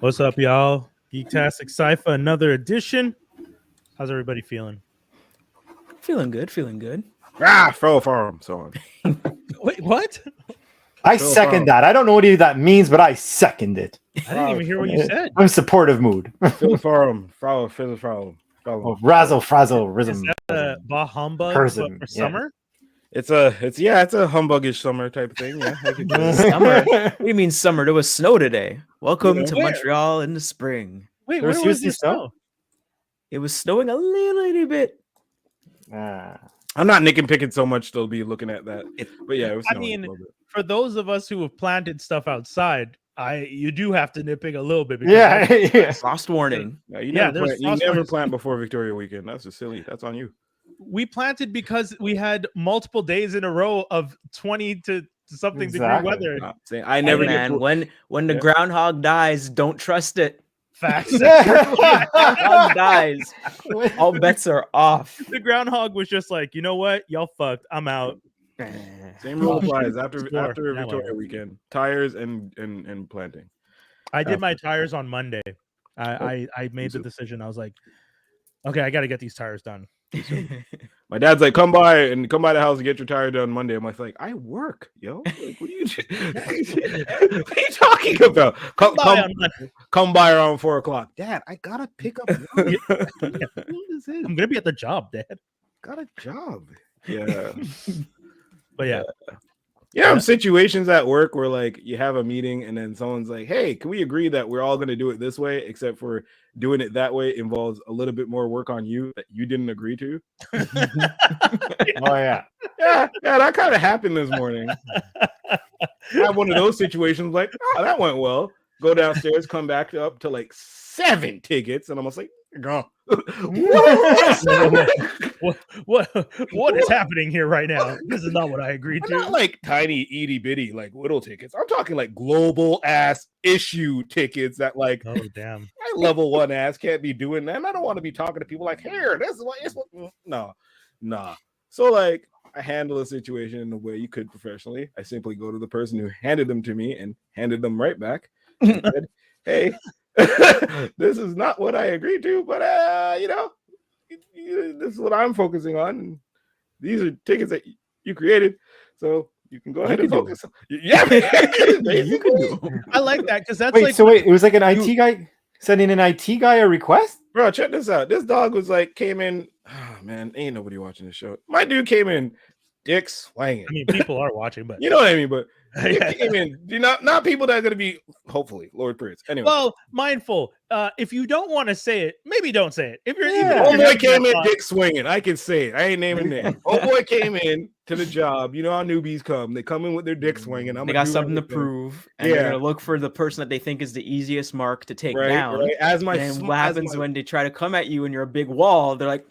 What's up, y'all? Geektastic Cypher, another edition. How's everybody feeling? Feeling good, feeling good. Fell farm. So on. Wait, what? I second that. I don't know what that means, but I second it. I didn't even hear what you said. I'm supportive mood. Phil farm. Phil farm. Oh, razzle frazzle Is rhythm. that Bah Humbug Person, for yeah. summer? It's a humbuggish summer type of thing. Yeah, I could do it. Summer. What do you mean summer? There was snow today. Welcome Yeah. to Where? Montreal in the spring. Wait, There was where was seriously this snow? snow? It was snowing a little bit. I'm not picking so much to be looking at that. But yeah, it was I snowing mean, a little bit. For those of us who have planted stuff outside, you do have to nitpick a little bit. Because Yeah. Frost warning. Yeah, you yeah, never there's plant, you frost never warnings. plant before Victoria weekend. That's just silly. That's on you. we planted because we had multiple days in a row of 20 to something Exactly. degree weather. Not saying I never Hey, get man, to, when the Yeah. groundhog dies, don't trust it. Facts. Groundhog dies. All bets are off. The groundhog was just like, you know what? Y'all fucked. I'm out. same rule applies after Explore. after Now Victoria what? weekend. Tires and planting. I did After. my tires on Monday. I made the decision. I was like, okay, I got to get these tires done. My dad's like, come by the house and get your tire done Monday. I'm like, I work, yo. Like, what are you what are you talking about? Come by around 4:00. Dad, I gotta pick up. What is it? I'm gonna be at the job, Dad. Got a job. Yeah. But yeah, Yeah, situations at work where like you have a meeting and then someone's like, hey, can we agree that we're all gonna do it this way, except for doing it that way involves a little bit more work on you that you didn't agree to? Oh yeah. Yeah, that kind of happened this morning. I had one of those situations like, oh, that went well. Go downstairs, come back up to like 7 tickets, and I'm just like, go. what is happening here right now? This is not what I agreed Not to. like tiny itty bitty like little tickets. I'm talking like global ass issue tickets that like Oh damn. my level 1 ass can't be doing that. And I don't want to be talking to people like, here, this is what it's what. Nah. So like I handle a situation in the way you could professionally. I simply go to the person who handed them to me and handed them right back. And said, hey, this is not what I agreed to, but this is what I'm focusing on. And these are tickets that you created, so you can go ahead and focus. Yeah, basically. I like that because that's Wait, like so wait, it was like an IT guy sending an IT guy a request? Bro, check this out. This dog was like, came in. Oh man, ain't nobody watching this show. My dude came in, dick swinging. I mean, people are watching, but You know what I mean, but he Yeah. came in. Not people that are gonna be hopefully Lord Prince. Anyway, Well, mindful. If you don't want to say it, maybe don't say it. If you're Yeah. oh even boy came in dick swinging. I can say it. I ain't naming names. Oh boy came in to the job. You know how newbies come. They come in with their dick swinging. They got something to prove, and they're gonna look for the person that they think is the easiest mark to take down. Right. As my And what happens when they try to come at you and you're a big wall? They're like,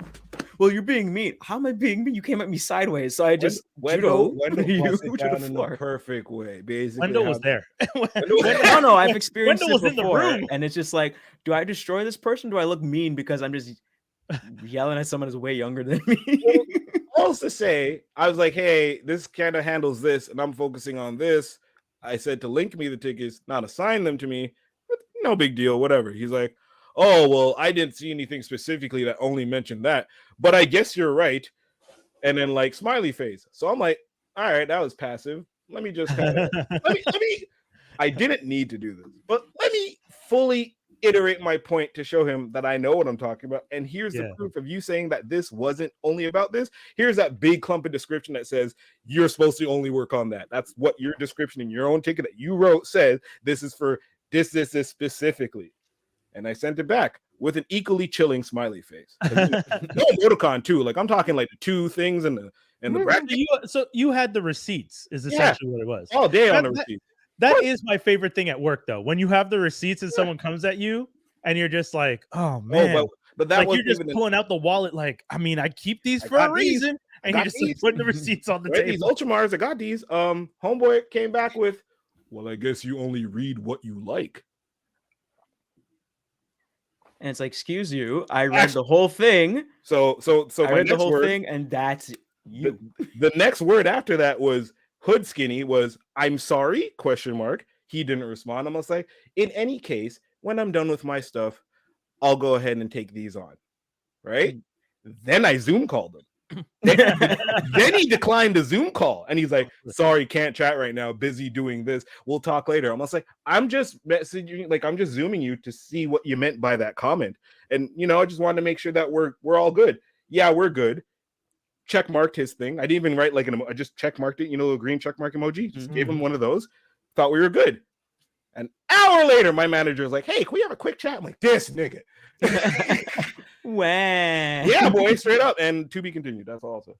"Well, you're being mean. How am I being mean? You came at me sideways, so I just Wendell judo you busts it to down the in the floor." perfect way. Basically, Wendell was there. No, I've experienced Wendell it was in the before, room. and it's just like, do I destroy this person? Do I look mean because I'm just yelling at someone who's way younger than me? Else to say, I was like, hey, this kind of handles this, and I'm focusing on this. I said to link me the tickets, not assign them to me, but no big deal, whatever. He's like, oh, well, I didn't see anything specifically that only mentioned that, but I guess you're right. And then like smiley face. So I'm like, all right, that was passive. Let me just kind of let me I didn't need to do this, but let me fully iterate my point to show him that I know what I'm talking about. And here's the proof of you saying that this wasn't only about this. Here's that big clump of description that says you're supposed to only work on that. That's what your description in your own ticket that you wrote says. This is for this specifically. And I sent it back with an equally chilling smiley face. No emoticon too. Like I'm talking like the 2 things and the bracket. So you had the receipts is essentially what it was. All day on the receipt. That is my favorite thing at work, though. When you have the receipts and someone comes at you, and you're just like, "Oh man!" But that like was you're just pulling out the wallet. Like, I mean, I keep these for a reason, and you just put the receipts on the table. These Ultramars, I got these. Homeboy came back with, well, I guess you only read what you like. And it's like, excuse you, I read the whole thing. So I read the whole thing, and that's you. The next word after that was hood skinny was I'm sorry, ? He didn't respond. I'm like, in any case, when I'm done with my stuff, I'll go ahead and take these on. Right? Then I Zoom called him. Then he declined the Zoom call and he's like, sorry, can't chat right now, busy doing this, we'll talk later. I'm almost like, I'm just messaging, like I'm just Zooming you to see what you meant by that comment. And I just wanted to make sure that we're all good. Yeah, we're good. Check marked his thing. I didn't even write like I just check marked it, a green check mark emoji. Just gave him one of those. Thought we were good. An hour later, my manager was like, hey, can we have a quick chat? I'm like, this nigga. Wow. Yeah, boy, straight up. And to be continued. That's all I'll say.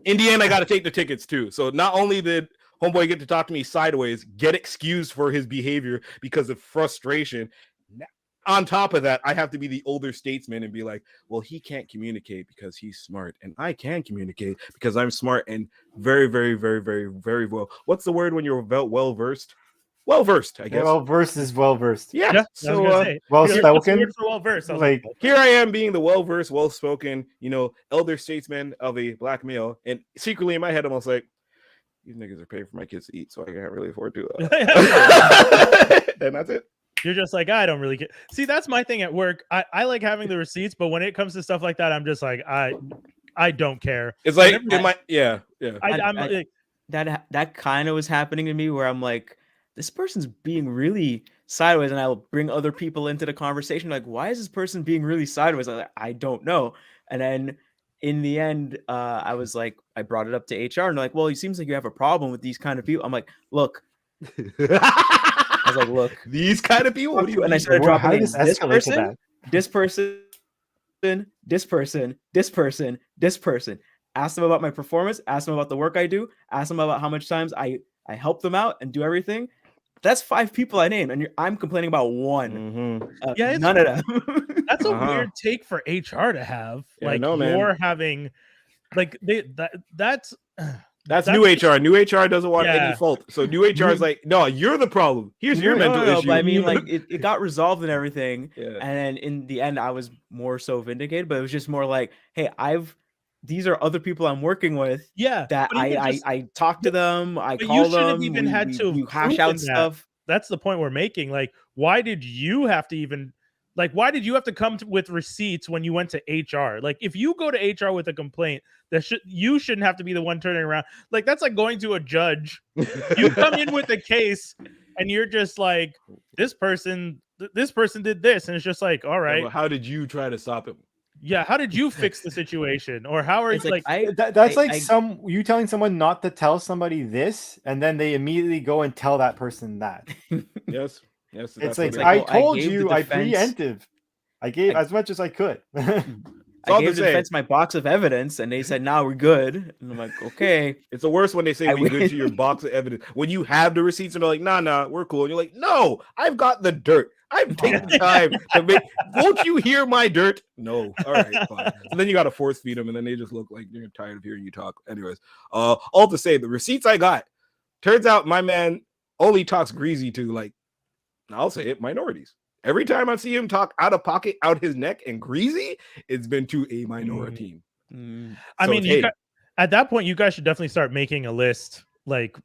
In the end, I got to take the tickets too. So not only did homeboy get to talk to me sideways, get excused for his behavior because of frustration. On top of that, I have to be the older statesman and be like, well, he can't communicate because he's smart, and I can communicate because I'm smart and very, very, very, very, very well. What's the word when you're well versed? Well versed, I guess. Well versed is well versed. Yeah. So well spoken. Well versed. Like here I am being the well versed, well spoken, elder statesman of a black male, and secretly in my head, I'm almost like, these niggas are paying for my kids to eat, so I can't really afford to. And that's it. You're just like, I don't really care. See, that's my thing at work. I like having the receipts, but when it comes to stuff like that, I'm just like, I don't care. It's like, that kind of was happening to me where I'm like, this person's being really sideways, and I'll bring other people into the conversation. Like, why is this person being really sideways? I'm like, I don't know. And then in the end, I was like, I brought it up to HR, and they're like, well, it seems like you have a problem with these kind of people. I'm like, look. I was like, look, these kind of people. And I started dropping names. This person, this person, this person, this person, this person. Ask them about my performance. Ask them about the work I do. Ask them about how much times I help them out and do everything. That's 5 people I named, and I'm complaining about one. Yeah, none of them. That's a weird take for HR to have. Yeah, like you're having, like that's new HR. New HR doesn't want any fault. So new HR is like, no, you're the problem. Here's your mental issue. But I mean, like it got resolved and everything. Yeah. And then in the end, I was more so vindicated. But it was just more like, hey, these are other people I'm working with. Yeah. That I talk to them. I call them. Even had to hash out stuff. That's the point we're making. Like, why did you have to even? Like, why did you have to come with receipts when you went to HR? Like, if you go to HR with a complaint, you shouldn't have to be the one turning around. Like, that's like going to a judge. You come in with a case, and you're just like, this person did this, and it's just like, all right. Well, how did you try to stop him? Yeah, how did you fix the situation, or how are you that's like you telling someone not to tell somebody this, and then they immediately go and tell that person that. Yes. It's like, I told you, I preemptive. I gave as much as I could. I gave the defense my box of evidence, and they said, "Now we're good." And I'm like, "Okay." It's the worst when they say we're good to your box of evidence. When you have the receipts and they're like, "Nah, we're cool," and you're like, "No, I've got the dirt. I've taken the time to make. Won't you hear my dirt?" No. All right, fine. So then you got to force feed them, and then they just look like they're tired of hearing you talk. Anyways, all to say, the receipts I got. Turns out my man only talks greasy to, like, I'll say it, minorities. Every time I see him talk out of pocket, out his neck, and greasy, it's been to a minority. I mean, at that point, you guys should definitely start making a list, like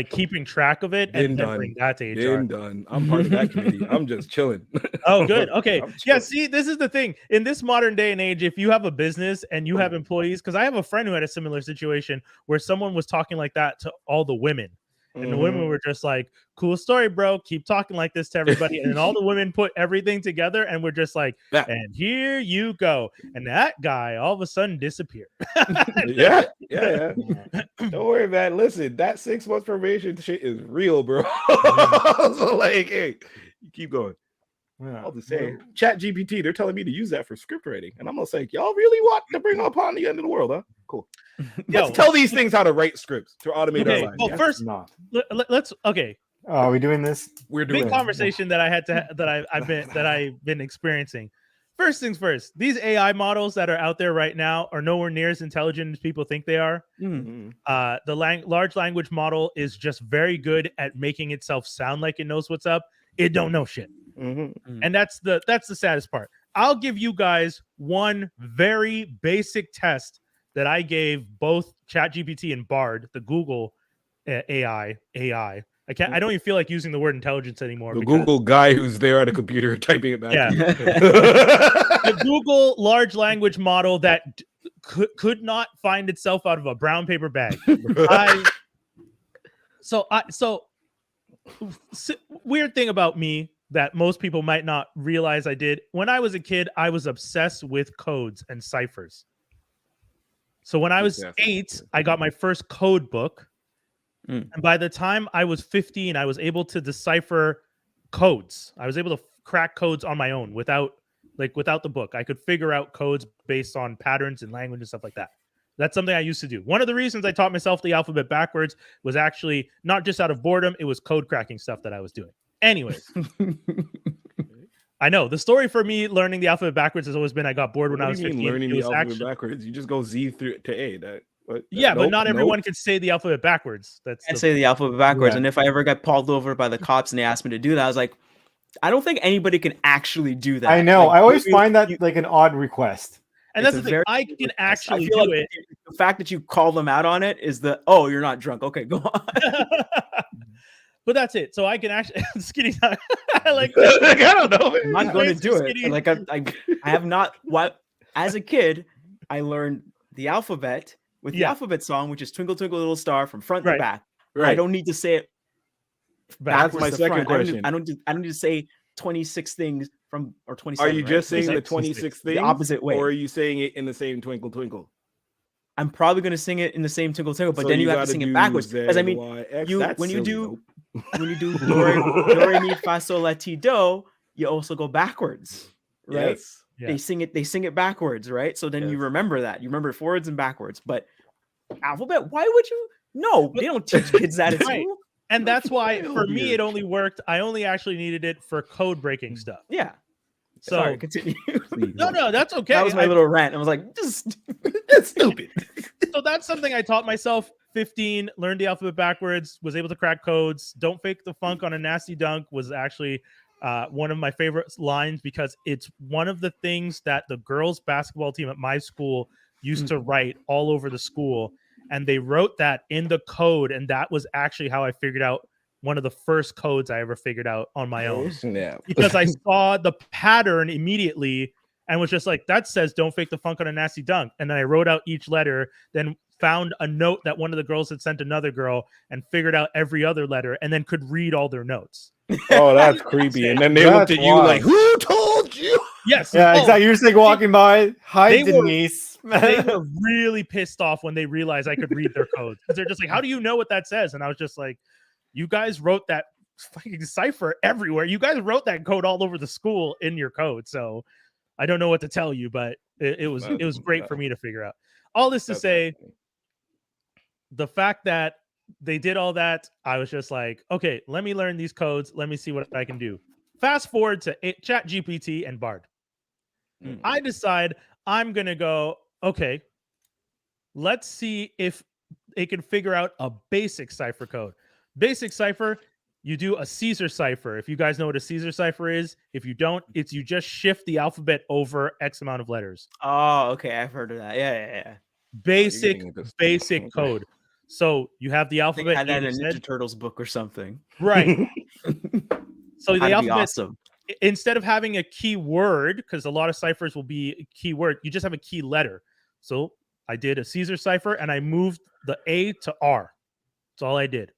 keeping track of it, and then bring that to HR. Been done. I'm part of that committee. I'm just chilling. Oh, good. Okay. Yeah. See, this is the thing. In this modern day and age, if you have a business and you have employees, because I have a friend who had a similar situation where someone was talking like that to all the women. And the women were just like, cool story, bro. Keep talking like this to everybody. And then all the women put everything together and we're just like, and here you go. And that guy all of a sudden disappeared. Yeah. Don't worry, man. Listen, that 6 months probation shit is real, bro. So, like, hey, you keep going. I'll just say, Chat GPT, they're telling me to use that for script writing. And I'm going to say, y'all really want to bring upon the end of the world, huh? Cool. Let's tell these things how to write scripts to automate our lives. Well, first, let's. Okay. Oh, are we doing this? We're doing big conversation that I had to that I've been experiencing. First things first. These AI models that are out there right now are nowhere near as intelligent as people think they are. The large language model is just very good at making itself sound like it knows what's up. It don't know shit. And that's the saddest part. I'll give you guys one very basic test that I gave both ChatGPT and Bard, the Google AI, I don't even feel like using the word intelligence anymore. The because- Google guy who's there at a computer typing it back. Yeah. Yeah. a Google large language model that could not find itself out of a brown paper bag. Weird thing about me that most people might not realize I did. When I was a kid, I was obsessed with codes and ciphers. So when I was 8, I got my first code book. And by the time I was 15, I was able to decipher codes. I was able to crack codes on my own without the book. I could figure out codes based on patterns and language and stuff like that. That's something I used to do. One of the reasons I taught myself the alphabet backwards was actually not just out of boredom. It was code cracking stuff that I was doing. Anyways, I know the story for me learning the alphabet backwards has always been I got bored when I was 15. Learning it the was alphabet actually, backwards. You just go Z through to A. but not everyone can say the alphabet backwards. Can't say the alphabet backwards. Yeah. And if I ever got pulled over by the cops and they asked me to do that, I was like, I don't think anybody can actually do that. I know. Like, I always you- find that you- like an odd request. And that's it's the a thing. very I can request. actually I feel do like it. The fact that you call them out on it is you're not drunk. Okay, go on. But that's it. So I can actually skinny. I like. I don't know. I'm not going to Face do is it. skinny. Like I have not. What as a kid, I learned the alphabet with the Yeah. alphabet song, which is "Twinkle Twinkle Little Star" from front Right. to back. Right. I don't need to say it That's backwards my to second front. I don't question. need- I don't need to say 26 things from or 27. Are you right? just saying the 26. 26 The things, opposite way? or are you saying it in the same twinkle twinkle? I'm probably going to sing it in the same Twinkle Twinkle, but So then you have to gotta sing it do backwards. Z, Because I mean, Y, X. you- That's when you silly. do- Nope. when you do do re mi fa sol la ti do, you also go backwards, right? Yes. Yeah. They sing it backwards, right? So then you Yes. remember that. You remember it forwards and backwards. But alphabet, why would you? No, they don't teach kids that at Right. school. And that's why Hell, for me dude. it only worked. I only actually needed it for code breaking stuff. Yeah. So Sorry, continue. Please, no, that's okay. That was my little rant. I was like, just That's stupid. So that's something I taught myself. 15, learned the alphabet backwards, was able to crack codes. Don't fake the funk on a nasty dunk was actually one of my favorite lines because it's one of the things that the girls basketball team at my school used to write all over the school. And they wrote that in the code. And that was actually how I figured out one of the first codes I ever figured out on my own. Snap. Because I saw the pattern immediately and was just like, that says don't fake the funk on a nasty dunk. And then I wrote out each letter, then found a note that one of the girls had sent another girl and figured out every other letter and then could read all their notes. Oh, that's creepy. And then they That's looked at you wild. like, "Who told you?" Yes. Yeah, Oh, exactly. You're just like walking by. Hi, they were- Denise. They were really pissed off when they realized I could read their codes. Because they're just like, how do you know what that says? And I was just like, you guys wrote that fucking cipher everywhere. You guys wrote that code all over the school in your code. So I don't know what to tell you, but it was great for me to figure out. All this to say, the fact that they did all that, I was just like, okay, let me learn these codes. Let me see what I can do. Fast forward to ChatGPT and Bard. I decide I'm going to go, okay, let's see if it can figure out a basic cipher code. Basic cipher, you do a Caesar cipher. If you guys know what a Caesar cipher is, if you don't, it's you just shift the alphabet over X amount of letters. Oh, okay. I've heard of that. Yeah. Basic, getting into stuff. basic Okay. code. So you have the I think alphabet. I had that in a you Ninja said- Turtles book or something. right. So the That'd be alphabet, awesome. instead of having a key word, because a lot of ciphers will be a key word, you just have a key letter. So I did a Caesar cipher and I moved the A to R. That's all I did.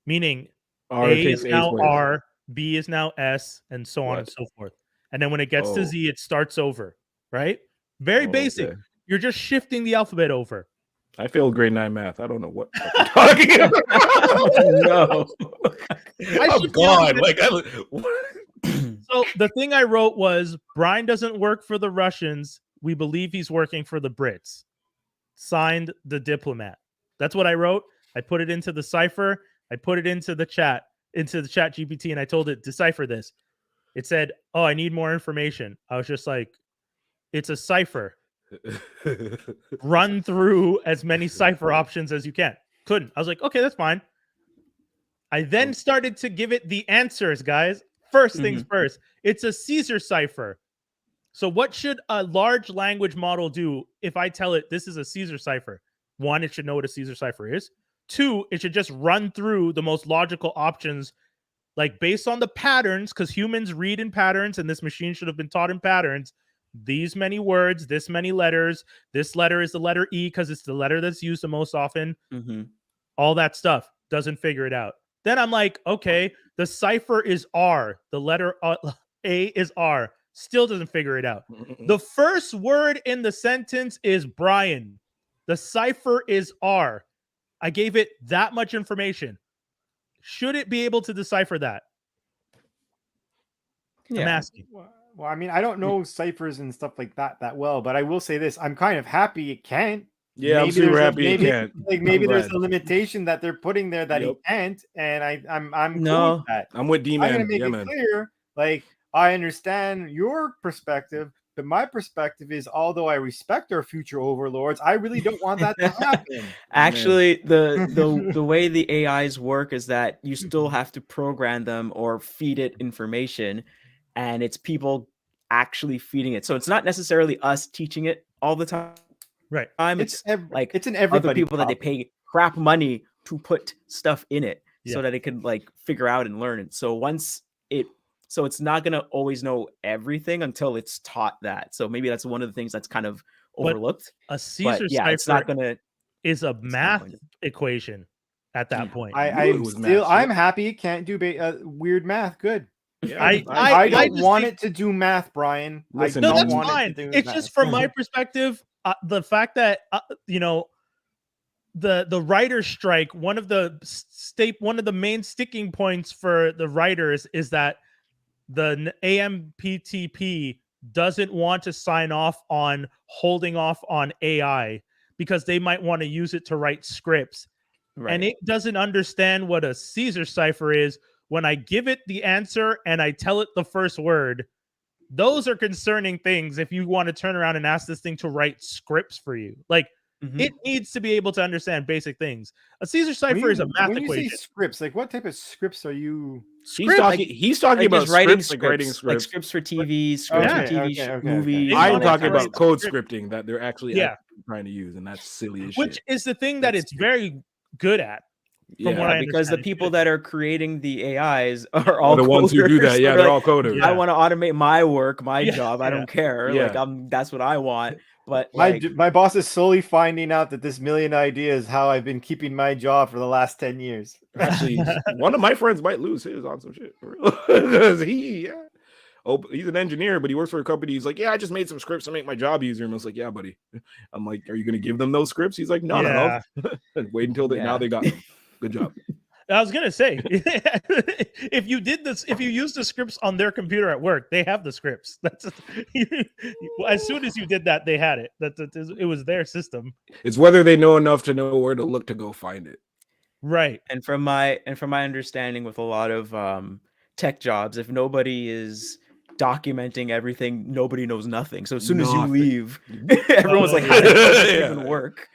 Meaning R A takes is A's now place. R, B is now S, and so on and What? so forth. And then when it gets to Oh. Z, it starts over. Right? Very Oh, basic. okay. You're just shifting the alphabet over. I failed grade 9 math. I don't know what I'm talking about. No. I'm should be able gone. to- Like, what? So the thing I wrote was Brian doesn't work for the Russians. We believe he's working for the Brits. Signed, the diplomat. That's what I wrote. I put it into the cipher. I put it into the chat GPT, and I told it, decipher this. It said, oh, I need more information. I was just like, it's a cipher. Run through as many cipher options as you can. Couldn't. I was like, okay, that's fine. I then started to give it the answers, guys. First things first. It's a Caesar cipher. So what should a large language model do if I tell it this is a Caesar cipher? One, it should know what a Caesar cipher is. 2, it should just run through the most logical options, like based on the patterns, because humans read in patterns, and this machine should have been taught in patterns. These many words, this many letters. This letter is the letter E because it's the letter that's used the most often. All that stuff doesn't figure it out. Then I'm like, okay, the cipher is R. The letter A is R. Still doesn't figure it out. The first word in the sentence is Brian. The cipher is R. I gave it that much information. Should it be able to decipher that? I'm asking. Well, I mean, I don't know ciphers and stuff like that well, but I will say this: I'm kind of happy it can't. Yeah, I'm super happy it can't. Like maybe there's a limitation that they're putting there that it can't, and I'm cool with that. I'm with D-Man. I'm gonna make it clear. Like, I understand your perspective, but my perspective is, although I respect our future overlords, I really don't want that to happen. Actually, the way the AIs work is that you still have to program them or feed it information, and it's people actually feeding it. So it's not necessarily us teaching it all the time. Right. It's like it's an everybody other people that they pay crap money to put stuff in it so that it can like figure out and learn it. So so it's not going to always know everything until it's taught that. So maybe that's one of the things that's kind of overlooked. A Caesar cipher it's not going to is a math equation at that point. I'm happy it can't do weird math. Good. Yeah, I don't want it to do math, Brian. Listen, no, that's want fine. It to do It's math. just from my perspective, the fact that the writer's strike, one of the main sticking points for the writers is that the AMPTP doesn't want to sign off on holding off on AI because they might want to use it to write scripts. Right. And it doesn't understand what a Caesar cipher is. When I give it the answer and I tell it the first word, those are concerning things if you want to turn around and ask this thing to write scripts for you. Like, it needs to be able to understand basic things. A Caesar cipher is a math equation. When you say scripts, like what type of scripts are you? He's talking about writing scripts, like writing scripts. Like scripts for TV, scripts for TV movies. I'm talking about code scripting that they're actually trying to use, and that's silly as shit. Which is the thing that it's very good at. Because the people that are creating the AIs are all the ones who do that. Yeah, they're all coders. I want to automate my work, my job. I don't care. Like that's what I want. But my boss is slowly finding out that this 1,000,000 ideas how I've been keeping my job for the last 10 years. Actually, one of my friends might lose his on some shit. He's an engineer, but he works for a company. He's like, yeah, I just made some scripts to make my job easier. And I was like, yeah, buddy. I'm like, are you going to give them those scripts? He's like, no. Wait until now they got them. Good job. I was gonna say, if you did this, if you used the scripts on their computer at work, they have the scripts. That's as soon as you did that, they had it. It was their system. It's whether they know enough to know where to look to go find it. Right. And from my understanding, with a lot of tech jobs, if nobody is documenting everything, nobody knows nothing. So as soon as you leave, everyone's like, how does it even work?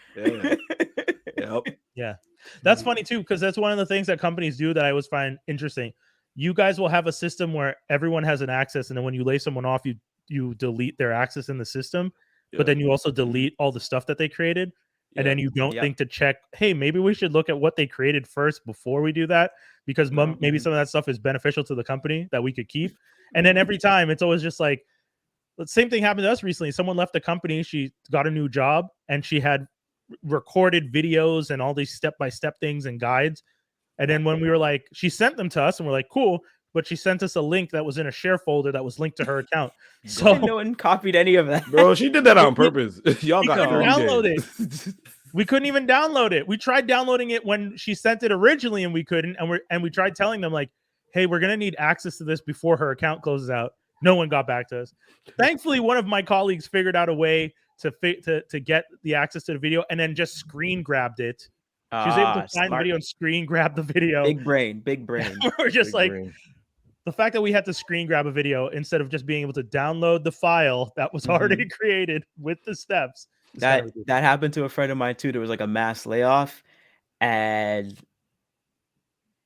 Yeah. That's funny too, because that's one of the things that companies do that I always find interesting. You guys will have a system where everyone has an access, and then when you lay someone off, you delete their access in the system, but then you also delete all the stuff that they created, and then you don't think to check, hey, maybe we should look at what they created first before we do that, because maybe some of that stuff is beneficial to the company that we could keep. And then every time it's always just like, the same thing happened to us recently. Someone left the company, she got a new job, and she had recorded videos and all these step-by-step things and guides, and then when we were like, she sent them to us and we're like, cool, but she sent us a link that was in a share folder that was linked to her account. So no one copied any of that, bro. She did that on purpose. Y'all got download it. We couldn't even download it. We tried downloading it when she sent it originally, and we couldn't. And we tried telling them like, hey, we're gonna need access to this before her account closes out. No one got back to us. Thankfully, one of my colleagues figured out a way to get the access to the video, and then just screen grabbed it. She was able to find the video and screen grab the video. Big brain. We're just the fact that we had to screen grab a video instead of just being able to download the file that was already created with the steps. That happened to a friend of mine too. There was like a mass layoff, and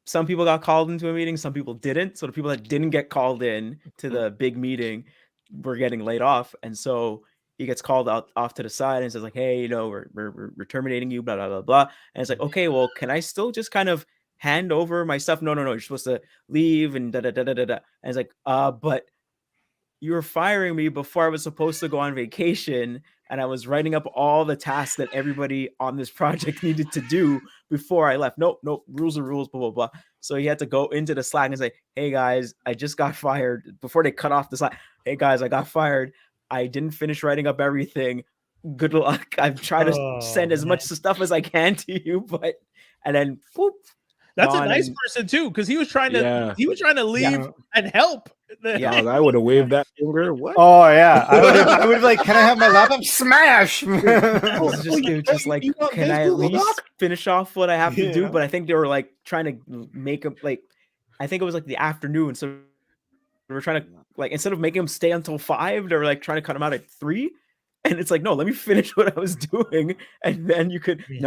some people got called into a meeting, some people didn't. So the people that didn't get called in to the big meeting were getting laid off, and so he gets called out off to the side and says like, hey, you know, we're terminating you, blah blah blah blah. And it's like, okay, well, can I still just kind of hand over my stuff? No, you're supposed to leave and da da da da da. And it's like, but you were firing me before I was supposed to go on vacation, and I was writing up all the tasks that everybody on this project needed to do before I left. Nope, rules are rules, blah, blah, blah. So he had to go into the Slack and say, hey guys, I just got fired. Before they cut off the Slack, hey guys, I got fired. I didn't finish writing up everything. Good luck. I've tried to send as much stuff as I can to you, and then whoop. That's a nice person too, because he was trying to leave and help. Yeah, I would have waved that finger. What? Oh yeah, I would have like, can I have my laptop? Smash! just like, can I at least finish off what I have to do? But I think they were like trying to make him like, I think it was like the afternoon, so we were trying to like, instead of making him stay until 5, they were like trying to cut him out at 3. And it's like, no, let me finish what I was doing, and then you could and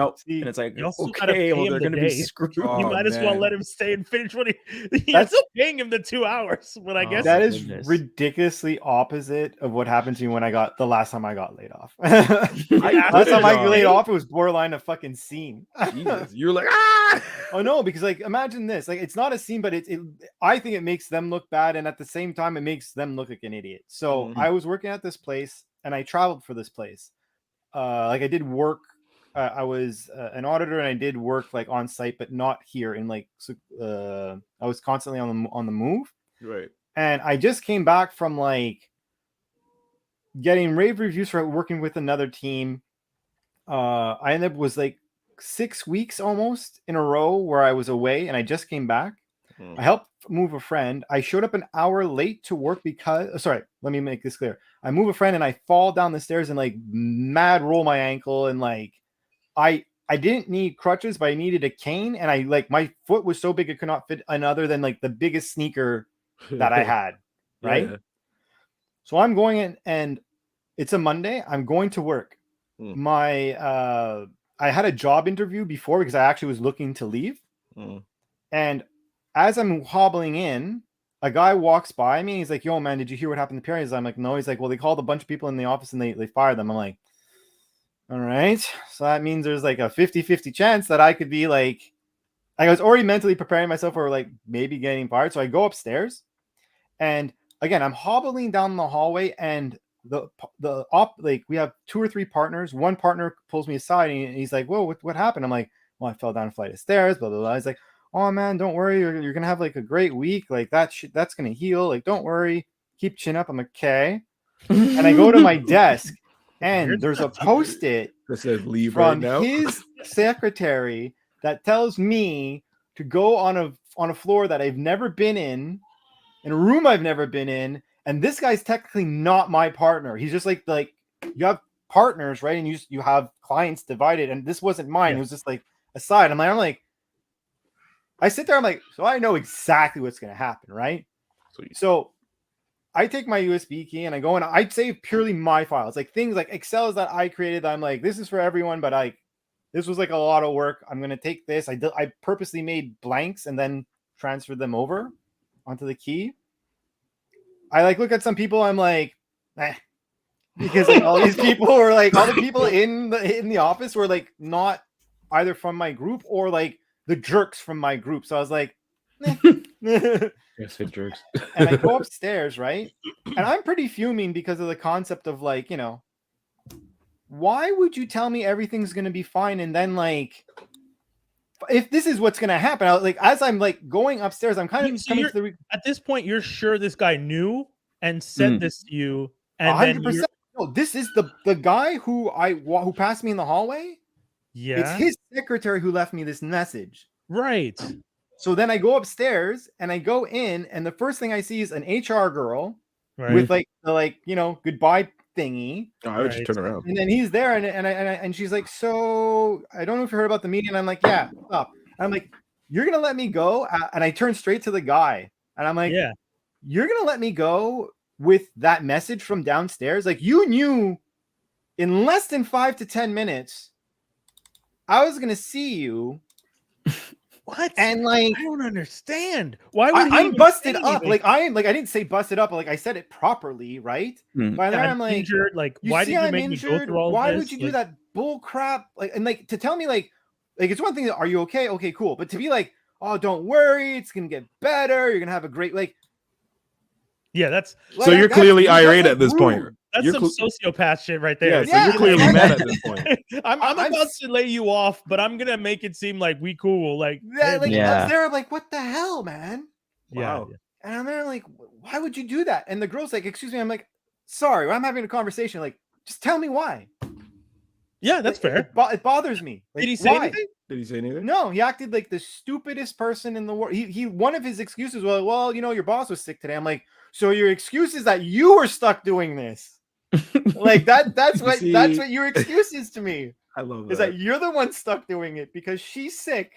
it's like, okay, well, they're gonna be screwed. You might as well let him stay and finish what you're still paying him the 2 hours. But I guess that is ridiculously opposite of what happened to me when the last time I got laid off. Last time I got laid off, it was borderline a fucking scene. Jesus, you're like, ah! Oh no, because like, imagine this, like, it's not a scene, but I think it makes them look bad, and at the same time, it makes them look like an idiot. So I was working at this place, and I traveled for this place. Like I did work. I was an auditor, and I did work like on site, but not here. In like, I was constantly on the move. Right. And I just came back from like getting rave reviews for working with another team. I ended up was like 6 weeks almost in a row where I was away, and I just came back. I helped move a friend. I showed up an hour late to work because, sorry, let me make this clear. I move a friend and I fall down the stairs and like mad roll my ankle, and like I didn't need crutches, but I needed a cane, and I like my foot was so big it could not fit another than like the biggest sneaker that I had, right? Yeah. So I'm going in, and it's a Monday. I'm going to work. I had a job interview before because I actually was looking to leave, and as I'm hobbling in, a guy walks by me. He's like, yo, man, did you hear what happened to Perry's? I'm like, no. He's like, well, they called a bunch of people in the office and they fired them. I'm like, all right. So that means there's like a 50-50 chance that I could be like I was already mentally preparing myself for like maybe getting fired. So I go upstairs, and again, I'm hobbling down the hallway, and like we have 2 or 3 partners. One partner pulls me aside, and he's like, whoa, what happened? I'm like, well, I fell down a flight of stairs, blah, blah, blah. He's like, oh man, don't worry, you're gonna have like a great week, like that's gonna heal, like don't worry, keep chin up. I'm like, okay. And I go to my desk, and there's a post-it that says leave from right now. his secretary that tells me to go on a floor that I've never been in a room I've never been in, and this guy's technically not my partner. He's just like you have partners, right? And you have clients divided, and this wasn't mine. It was just like aside. I'm like I sit there, I'm like, so I know exactly what's going to happen, right? So I take my USB key and I go and I save purely my files, like things like Excels that I created. That I'm like, this is for everyone, but this was like a lot of work. I'm going to take this. I purposely made blanks and then transferred them over onto the key. I like look at some people. I'm like, because like all these people were like, all the people in the office were like not either from my group or like the jerks from my group. So I was like, yes, it jerks. And I go upstairs, right? And I'm pretty fuming because of the concept of like, you know, why would you tell me everything's going to be fine? And then like, if this is what's going to happen, as I'm like going upstairs, I'm kind of coming to the at this point, you're sure this guy knew and said this to you. And 100%. No, this is the guy who passed me in the hallway. Yeah. It's his secretary who left me this message. Right. So then I go upstairs and I go in, and the first thing I see is an HR girl with like the goodbye thingy. Oh, I would just turn around. And then he's there, and she's like, so I don't know if you heard about the meeting. And I'm like, yeah, stop. And I'm like, you're gonna let me go? And I turn straight to the guy, and I'm like, yeah, you're gonna let me go with that message from downstairs? Like, you knew in less than 5 to 10 minutes I was gonna see you What? And like I don't understand. Why would he I'm even busted say up. anything? Like I didn't say busted up, like I said it properly, right? Hmm. But then I'm I'm like, injured. Like, you why see did you I'm make me go injured. through all Why of this? would you do Like, that bull crap? Like, and like to tell me like it's one thing that are you okay? Okay, cool. But to be like, oh, don't worry, it's gonna get better. You're gonna have a great like. yeah, that's So you're that's clearly rude. That's, irate like, at this point. rude. that's You're some sociopath shit right there. Yeah, so you're Yeah, clearly like, mad at this point. I'm I'm about to lay you off, but I'm gonna make it seem like we cool. Like, Yeah, hey, like Yeah. I was there, I'm like, what the hell, man? yeah, Wow. yeah. And I'm there like, why would you do that? And the girl's like, excuse me. I'm like, sorry, I'm having a conversation. Like, just tell me why. Yeah, that's Like, fair. It bothers me. Like, Did he say why? anything? Did he say anything? No, he acted like the stupidest person in the world. He one of his excuses was, well, you know, your boss was sick today. I'm like, so your excuse is that you were stuck doing this. Like that's what See- that's what your excuse is to me. I love Is that. that you're the one stuck doing it because she's sick.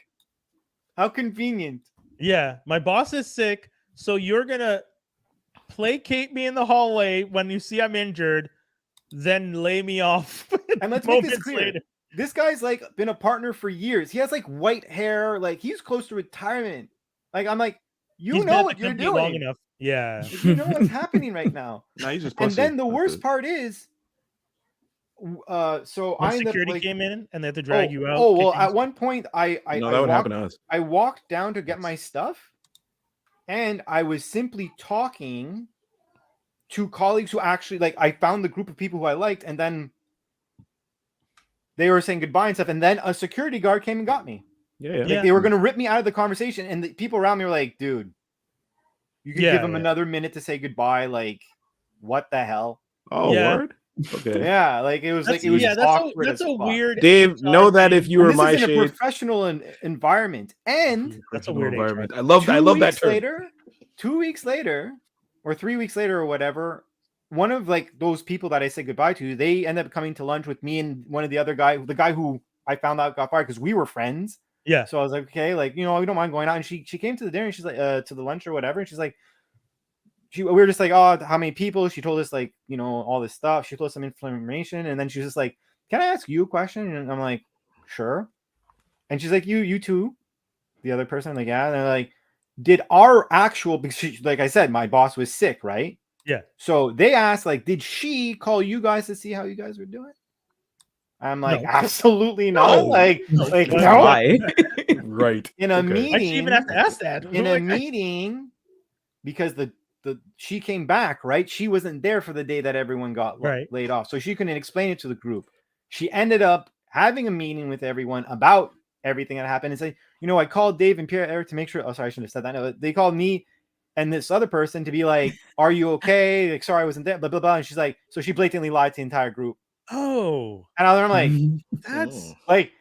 How convenient. Yeah, my boss is sick, so you're gonna placate me in the hallway when you see I'm injured, then lay me off. And let's make this moments clear. later. This guy's like been a partner for years. He has like white hair, like he's close to retirement. Like I'm like, you He's been know at what the you're company long doing. enough. Yeah. Like, you know what's happening right now. Nah, he's just And pussy. then the That's worst it. part is, so When I ended up security like, came in and they had to drag you out. oh well, kicking at you- one point I No, I that would walked, happen to us. I walked down to get my stuff, and I was simply talking to colleagues who actually like I found the group of people who I liked, and then they were saying goodbye and stuff, and then a security guard came and got me. Yeah, yeah. Yeah. Like they were gonna rip me out of the conversation, and the people around me were like, "Dude, you could Yeah, give him yeah. another minute to say goodbye." Like, what the hell? Oh, Yeah. word. Okay. Yeah, like it was That's, like it was yeah, just that's awkward. that's as a fuck. weird. Dave, HR know that thing. if you And were this my is in a shade, professional environment, and That's a professional weird environment. HR. I love that 2 weeks term. later, 2 weeks later, or 3 weeks later, or whatever, one of like those people that I said goodbye to, they end up coming to lunch with me and one of the other guy, the guy who I found out got fired because we were friends. Yeah. So I was like, okay, like, you know, we don't mind going out. And she came to the dinner and she's like, to the lunch or whatever. And she's like, we were just like, oh, how many people? She told us like, you know, all this stuff. She told us some information. And then she was just like, can I ask you a question? And I'm like, sure. And she's like, you too. The other person, I'm like, yeah. And they're like, did our actual, because she, like I said, my boss was sick, right? Yeah. So they asked, like, did she call you guys to see how you guys were doing? I'm like, No. absolutely not. No. Like, No. like Why? no. Why? Right. In a Okay. meeting, Why'd she even have to ask that? in a Like, meeting, because the she came back, right? She wasn't there for the day that everyone got Right. laid off, so she couldn't explain it to the group. She ended up having a meeting with everyone about everything that happened and say, you know, I called Dave and Pierre Eric to make sure. Oh, sorry, I shouldn't have said that. No, they called me and this other person to be like, are you okay? Like, sorry, I wasn't there. Blah blah blah. And she's like, so she blatantly lied to the entire group. Oh, And I'm like, that's Oh. like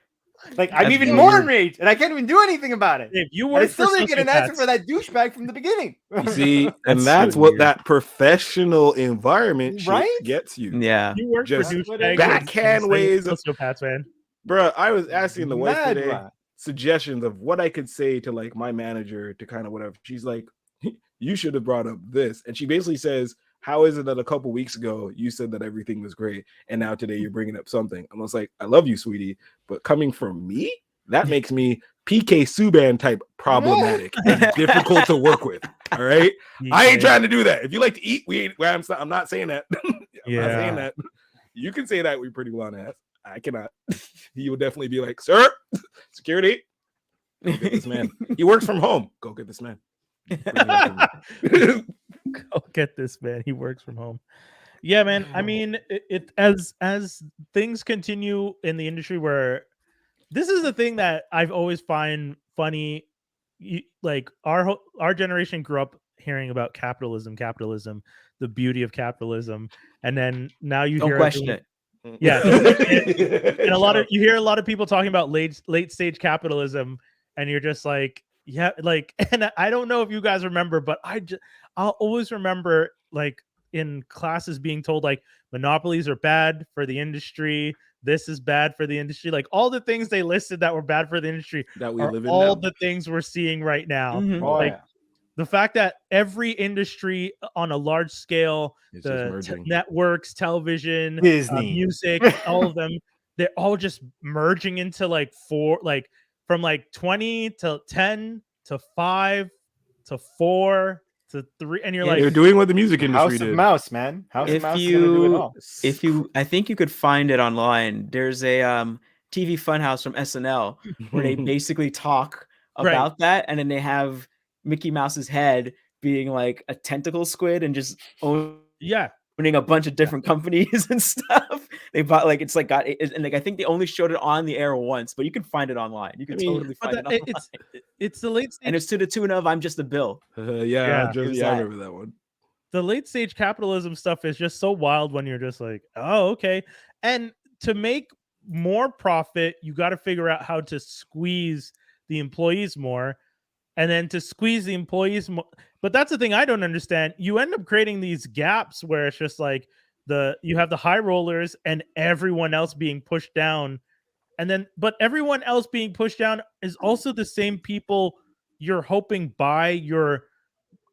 I'm That's even weird. more enraged, and I can't even do anything about it. Dave, you And I work for still didn't get an answer sociopaths. for that douchebag from the beginning. You see, and That's that's so what weird. that professional environment shit Right? gets you. Yeah. You work Just for That's what it douchebags. is. backhand ways of- sociopaths, man. Bruh, I was asking the wife Mad today rat. suggestions of what I could say to like my manager to kind of whatever. She's like, you should have brought up this. And she basically says, how is it that a couple weeks ago you said that everything was great and now today you're bringing up something? I was like, I love you, sweetie, but coming from me, that makes me PK Subban type problematic and difficult to work with. All right. I ain't trying to do that. If you like to eat, we ain't. Well, I'm not saying that. I'm not saying that. You can say that with pretty blonde ass. I cannot. He will definitely be like, sir, security, go get this man. He works from home. Go get this man. Go get this man. He works from home. Yeah, man. I mean, it as things continue in the industry, where this is the thing that I've always find funny. Like our generation grew up hearing about capitalism, the beauty of capitalism, and then now you Don't hear question everyone- it. Yeah, and you hear a lot of people talking about late stage capitalism, and you're just like, yeah, like, and I don't know if you guys remember, but I'll always remember like in classes being told like monopolies are bad for the industry. This is bad for the industry. Like all the things they listed that were bad for the industry that we are live in all now. the things we're seeing right now. Mhm. Oh, Like, yeah. the fact that every industry on a large scale, It's just the merging. networks, television, Disney. music, all of them, they're all just merging into like from like 20 to 10 to 5 to 4 to 3, and you're Yeah, like, They're doing what the music industry House of did. Mouse, man. House of If Mouse is gonna do it you all. if you I think you could find it online. There's a TV Funhouse from SNL where they basically talk Right. about that, and then they have Mickey Mouse's head being like a tentacle squid and just yeah, owning a bunch of different companies and stuff. They bought like it's like got and like I think they only showed it on the air once, but you can find it online. You can totally but find it online. it's the late stage. And it's to the tune of "I'm Just a Bill." Yeah, it was I that. remember that one. The late stage capitalism stuff is just so wild when you're just like, oh, okay. And to make more profit, you got to figure out how to squeeze the employees more, and then to squeeze the employees more. But that's the thing I don't understand. You end up creating these gaps where it's just like you have the high rollers and everyone else being pushed down. And then, but everyone else being pushed down is also the same people you're hoping buy your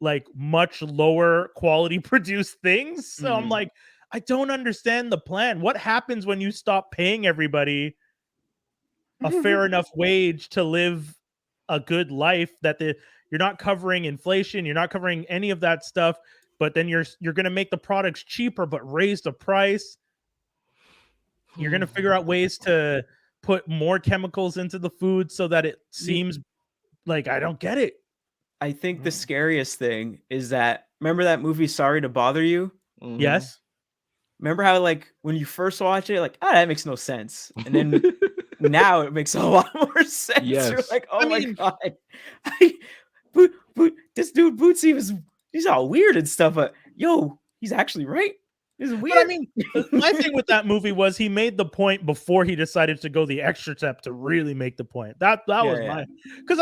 like much lower quality produced things. So I'm like, I don't understand the plan. What happens when you stop paying everybody a fair enough wage to live a good life, that you're not covering inflation, you're not covering any of that stuff, but then you're going to make the products cheaper but raise the price. You're going to figure out ways to put more chemicals into the food so that it seems like, I don't get it. I think the scariest thing is that, remember that movie Sorry to Bother You? Yes. Remember how like when you first watch it, like, that makes no sense. And then now it makes a lot more sense. You're Yes. like, oh my God. This dude Bootsy he's all weird and stuff, but yo, he's actually right. This is weird. But I mean, my thing with that movie was he made the point before he decided to go the extra step to really make the point. That was my, because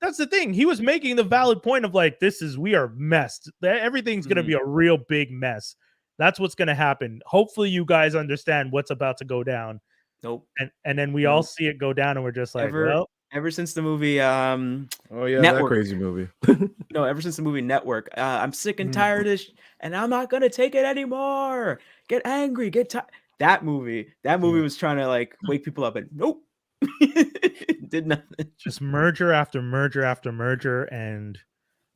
that's the thing. He was making the valid point of like, we are messed. Everything's going to be a real big mess. That's what's going to happen. Hopefully you guys understand what's about to go down. Nope. And then we all see it go down and we're just like, ever since the movie oh yeah, Network. that crazy movie. No, ever since the movie Network, I'm sick and tired of this, and I'm not gonna take it anymore. Get angry, get tired. That movie was trying to like wake people up, and nope, did nothing. Just merger after merger after merger, and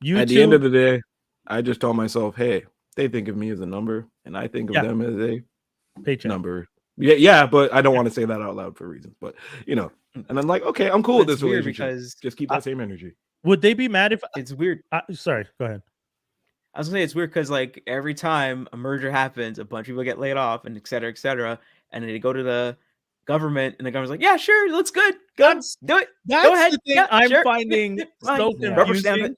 YouTube. At the end of the day, I just told myself, hey, they think of me as a number, and I think of them as a paycheck number. Yeah, but I don't want to say that out loud for reasons. But and I'm like, okay, I'm cool with this relationship. Because just keep that same energy. Would they be mad if it's weird? Sorry, go ahead. I was gonna say it's weird because like every time a merger happens, a bunch of people get laid off and et cetera, and then they go to the government, and the government's like, yeah, sure, looks good. Do it. That's go ahead. The thing yeah, I'm sure. finding so confusing.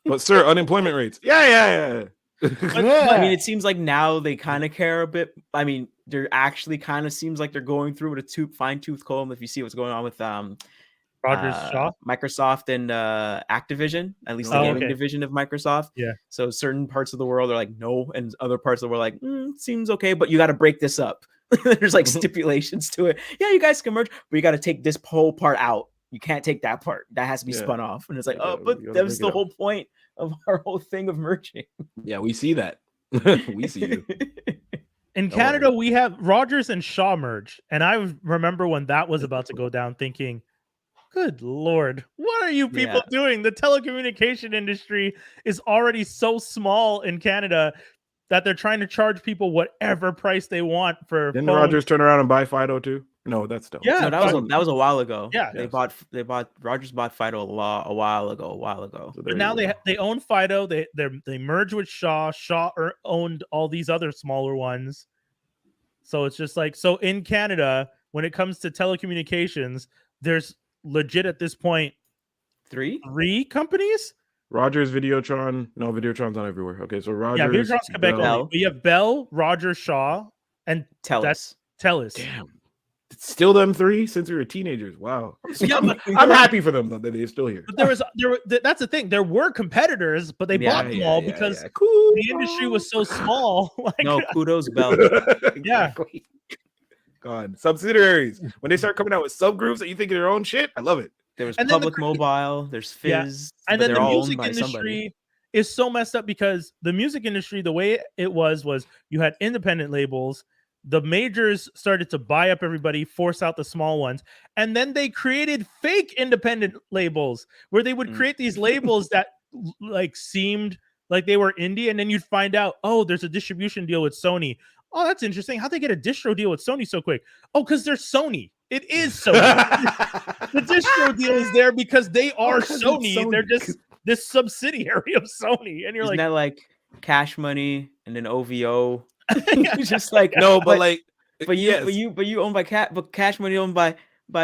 But sir, unemployment rates. Yeah. I mean, it seems like now they kind of care a bit. I mean, they're actually kind of seems like they're going through with a fine-tooth comb. If you see what's going on with Rogers Shaw, Microsoft, and Activision, at least the gaming division of Microsoft. Yeah. So certain parts of the world are like no, and other parts of the world are like seems okay, but you got to break this up. There's like stipulations to it. Yeah, you guys can merge, but you got to take this whole part out. You can't take that part. That has to be spun off. And it's like, but that was the whole point of our whole thing of merging. Yeah, we see that. We see you. In Canada, we have Rogers and Shaw merge. And I remember when that was about to go down thinking, good Lord, what are you people doing? The telecommunication industry is already so small in Canada that they're trying to charge people whatever price they want for Didn't Rogers turn around and buy Fido too? No, that's still. Yeah, no, that was a while ago. Yeah, Rogers bought Fido a while ago. So but now they own Fido. They merged with Shaw. Shaw owned all these other smaller ones. So it's just like, so in Canada, when it comes to telecommunications, there's legit at this point three companies. Rogers, Videotron. No, Videotron's not everywhere. Okay, so Rogers. Yeah, Videotron's Quebec. You have Bell, Rogers, Shaw, and TELUS. Damn. It's still them three since we were teenagers. Wow. I'm happy for them though that they're still here. But that's the thing. There were competitors, but they bought them all because the industry was so small. No, kudos Bell. Exactly. God, subsidiaries. When they start coming out with subgroups that you think are their own shit, I love it. There was Public Mobile, there's Fizz, and then the music industry is so messed up because the music industry, the way it was you had independent labels, the majors started to buy up everybody, force out the small ones, and then they created fake independent labels where they would create these labels that like seemed like they were indie, and then you'd find out, oh, there's a distribution deal with Sony. Oh, that's interesting. How'd they get a distro deal with Sony so quick? Oh, because they're Sony. It is Sony. The distro deal is there because they are Sony. They're just this subsidiary of Sony, and you're Isn't like, that like Cash Money and then OVO? Just like No, but like, but you owned by Cash Money owned by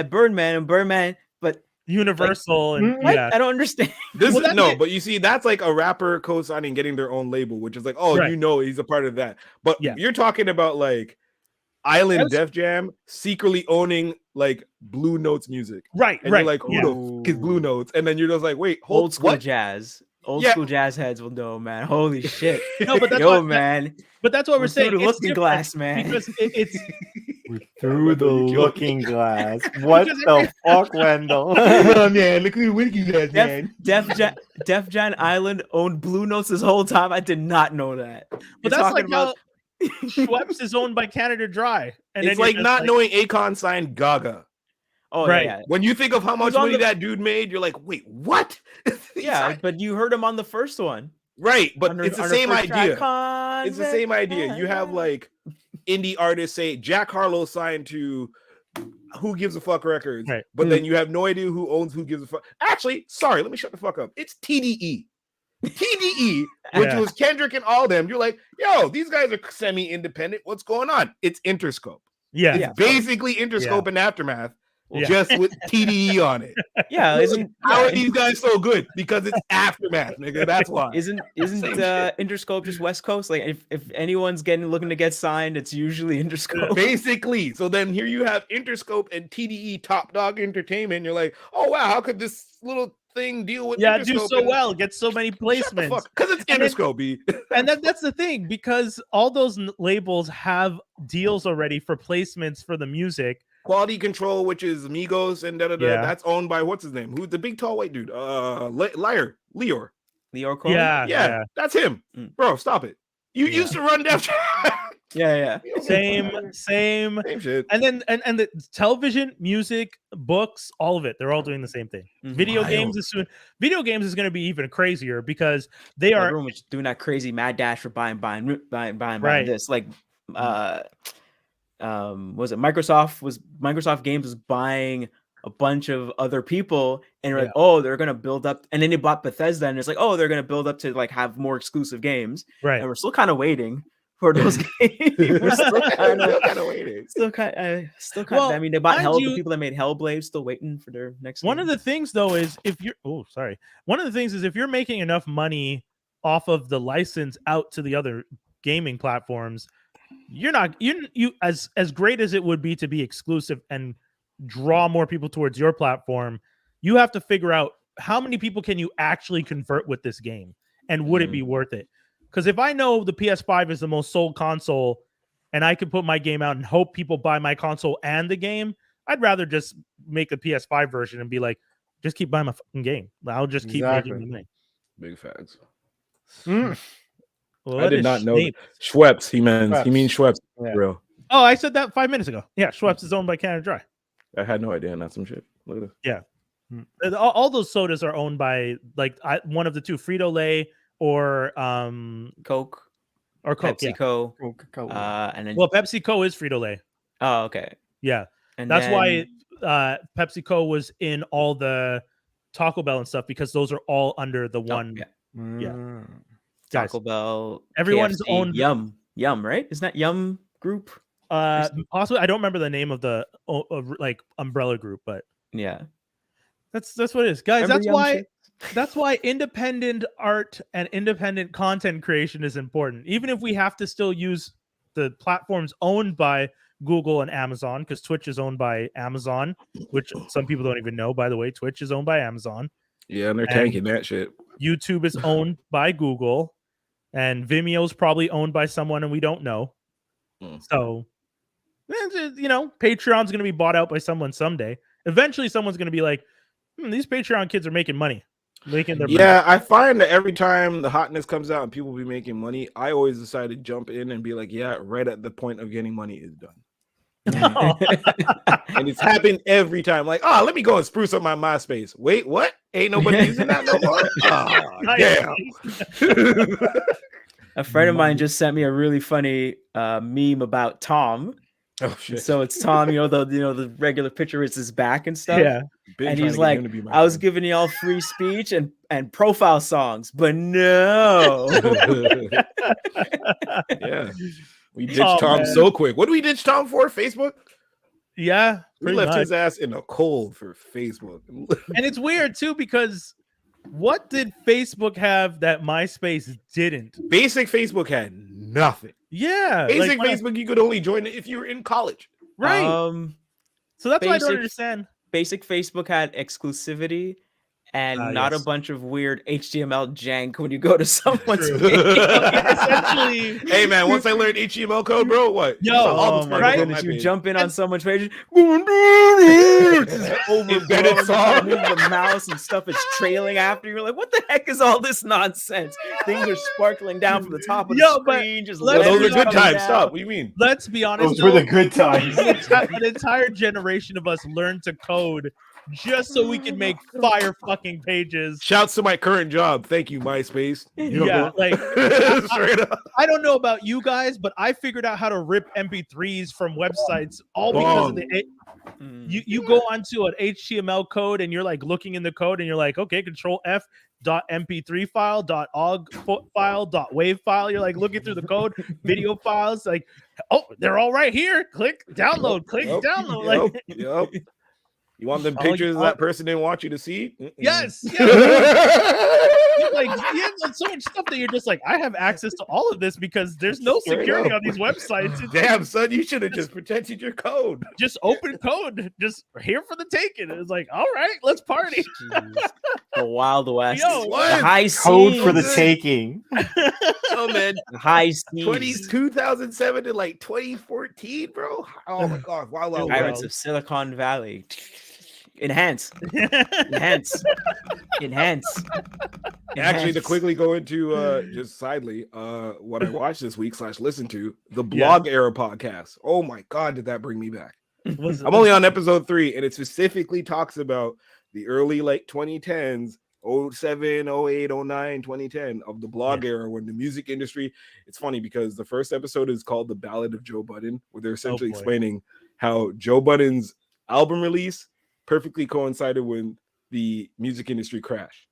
Birdman, and Birdman, but Universal, and what? yeah, I don't understand. this Well, is that's no, it. but you see, that's like a rapper co-signing, getting their own label, which is like, oh, Right. you know, he's a part of that. But Yeah. you're talking about like Island That's- Def Jam secretly owning like Blue Notes music, right, and right. you're like, who yeah. the fuck is Blue Notes? And then you're just like, wait, hold, Old school what? jazz. Old Yeah. school jazz heads will know, man. Holy shit. No, but that's Yo, what, man. but that's what we're We're through saying. the It's looking different glass, man. because it's Through the looking glass. What Because the fuck, Wendell? man, look who's looking at, Def Jam Island owned Blue Notes this whole time. I did not know that. but You're that's talking like how Schweppes is owned by Canada Dry, and It's then like you're not just knowing Akon signed Gaga. Oh Right. yeah, When you think of how much on money the- that dude made, you're like, wait, what? yeah. But you heard him on the first one. Right, but Under- it's the under same first track, idea. It's the same idea. You have like indie artists say Jack Harlow signed to Who Gives a Fuck Records, Right. but then you have no idea who owns Who Gives a Fuck. Actually, sorry, let me shut the fuck up. It's TDE. TDE, which Yeah. was Kendrick and all them. You're like, yo, these guys are semi-independent. What's going on? It's Interscope. yeah, It's basically Interscope and Aftermath, Yeah. just with TDE on it. Yeah, isn't How are these guys so good? Because it's Aftermath, nigga. That's why. isn't Same shit. Interscope just West Coast? Like if anyone's looking to get signed, it's usually Interscope. Basically, so then here you have Interscope and TDE, Top Dog Entertainment. You're like, oh wow, how could this little thing deal with yeah, Interscope? do so well, get so many placements, Because it's And then- Interscope, B. and that's the thing, because all those labels have deals already for placements for the music. Quality Control, which is Migos and da. Yeah. That's owned by what's his name? Who's the big tall white dude? Liar, Leor. Leo Cole? Yeah, That's him, Mm. bro. Stop it. You Yeah. used to run Def Jam. yeah. same. Same shit. And then and the television, music, books, all of it, they're all doing the same thing. Mhm. Video Wild. games is soon. Video games is going to be even crazier because they are Everyone was doing that crazy mad dash for buying Right. this. Like was it Microsoft Games was buying a bunch of other people, and you're like, oh, they're gonna build up, and then they bought Bethesda, and it's like, oh, they're gonna build up to like have more exclusive games, right. and we're still kind of waiting for those games. We're still kind of waiting. Well, I mean, they bought mind Hell. you- The people that made Hellblade still waiting for their next. One of game. the things though is one of the things is if you're making enough money off of the license out to the other gaming platforms, you're not you as great as it would be to be exclusive and draw more people towards your platform, you have to figure out how many people can you actually convert with this game, and would it be worth it? Because if I know the PS5 is the most sold console and I could put my game out and hope people buy my console and the game, I'd rather just make a PS5 version and be like, just keep buying my fucking game. I'll just keep Exactly. making the money. Big facts. Mm. Well, I that did is not know Schweppes. Schweppes. He means Schweppes. Yeah. Bro, Oh, I said that 5 minutes ago. Yeah, Schweppes is owned by Canada Dry. I had no idea. Not some shit. Look at this. All those sodas are owned by one of the two, Frito-Lay or Coke, Coke. Yeah. PepsiCo, Coca-Cola. and then Well, PepsiCo is Frito-Lay. oh, okay, Yeah, and that's why then- PepsiCo was in all the Taco Bell and stuff, because those are all under the oh, one. yeah, Mm. Guys, Taco Bell, everyone's KFC, owned- Yum, right? Isn't that Yum Group? possibly I don't remember the name of the like umbrella group, but Yeah, that's what it is, guys. Remember That's Yum why. Chips? That's why independent art and independent content creation is important, even if we have to still use the platforms owned by Google and Amazon, because Twitch is owned by Amazon, which some people don't even know, by the way. Twitch is owned by Amazon. Yeah, and they're And- tanking that shit. YouTube is owned by Google, and Vimeo's probably owned by someone and we don't know. Mm. So, Patreon's going to be bought out by someone someday. Eventually, someone's going to be like, these Patreon kids are making money. Making their Yeah, I find that every time the hotness comes out and people be making money, I always decide to jump in and be like, yeah, right at the point of getting money is done. And it's happened every time. Like, oh, let me go and spruce up my MySpace. Wait, what? Ain't nobody using that no more? Oh, damn. A friend of mine just sent me a really funny meme about Tom. Oh shit. So it's Tom, the regular picture is his back and stuff. Yeah. Been And trying he's to get like, him to be my I was friend. giving y'all free speech and profile songs, but no. Yeah. We ditched Oh, Tom man. so quick. What do we ditch Tom for? Facebook? Yeah. We pretty left much. his ass in the cold for Facebook. And it's weird too because what did Facebook have that MySpace didn't? Basic Facebook had nothing. Yeah. Basic when I- Facebook, you could only join it if you were in college. right. So that's why I don't basic- understand. Basic Facebook had exclusivity and not yes. a bunch of weird HTML jank when you go to someone's True. page. Essentially, Hey man, once I learned HTML code, bro, what? Yo, You saw all the Oh my sparkles on goodness! my You page. jump in on someone's page, Embedded overblown, song. move the mouse and stuff is trailing after you. You're like, what the heck is all this nonsense? Things are sparkling down from the top of Yo, the but screen. Just let's Those letters are good coming times. down. Stop. What do you mean? let's be honest. Those were the though, good times. an entire generation of us learned to code just so we can make fire fucking pages. Shouts to my current job. Thank you, MySpace. You know Yeah, what? like Straight up. I don't know about you guys, but I figured out how to rip MP3s from websites all because of the you go onto an HTML code and you're like looking in the code and you're like, okay, control F dot mp3 file dot og file dot wave file. You're like looking through the code, video files, like, oh, they're all right here. Click download, click Yep. download. Like, Yep. You want them All you pictures that person didn't want you to see? Mm-mm. yes, yeah. Like you have so much stuff that you're just like, I have access to all of this because there's no Straight security up. on these websites. It's Damn, son, you should have just protected your code. just open code, just here for the taking. It's like, all right, let's party. Jeez. The Wild West. Yo, The what? high Code for the Good. taking. Oh man, the high seas. 2007 to like 2014, bro. Oh my god, Wild Wild Pirates West. of Silicon Valley. Enhance. Enhance. Enhance. Actually, to Enhance. quickly go into just sidely, what I watched this week / listened to the Blog Era podcast. Oh my god, did that bring me back? Was- I'm only on episode 3, and it specifically talks about the early like 2010s, 07, 08, 09, 2010 of the blog era when the music industry. It's funny because the first episode is called The Ballad of Joe Budden, where they're essentially boy. explaining how Joe Budden's album release perfectly coincided when the music industry crashed,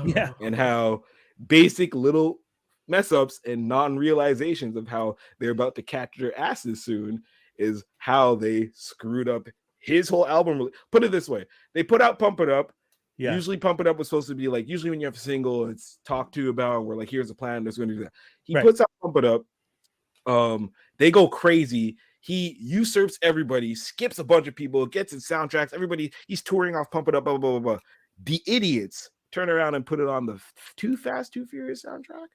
yeah. and how basic little mess ups and non-realizations of how they're about to catch their asses soon is how they screwed up his whole album. Put it this way, they put out Pump It Up. Yeah. Usually Pump It Up was supposed to be like, usually when you have a single, it's talked to about, we're like, here's a plan, there's going to do that. He Right. puts out Pump It Up. They go crazy. He usurps everybody, skips a bunch of people, gets his soundtracks. Everybody, he's touring off Pump It Up, blah, blah, blah, blah. The idiots turn around and put it on the Too Fast, Too Furious soundtrack.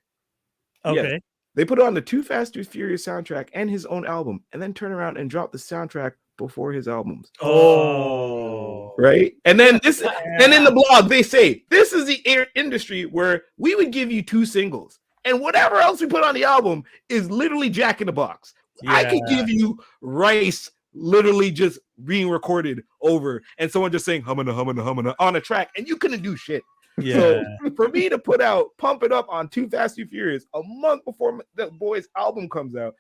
Okay. They put it on the Too Fast, Too Furious soundtrack and his own album, and then turn around and drop the soundtrack before his albums. Oh. Right. And then this, and in the blog, they say this is the industry where we would give you 2 singles, and whatever else we put on the album is literally Jack in the Box. I could give you Rice literally just being recorded over and someone just saying humana on a track, and you couldn't do shit. Yeah. So for me to put out Pump It Up on Too Fast, Too Furious a month before the boy's album comes out,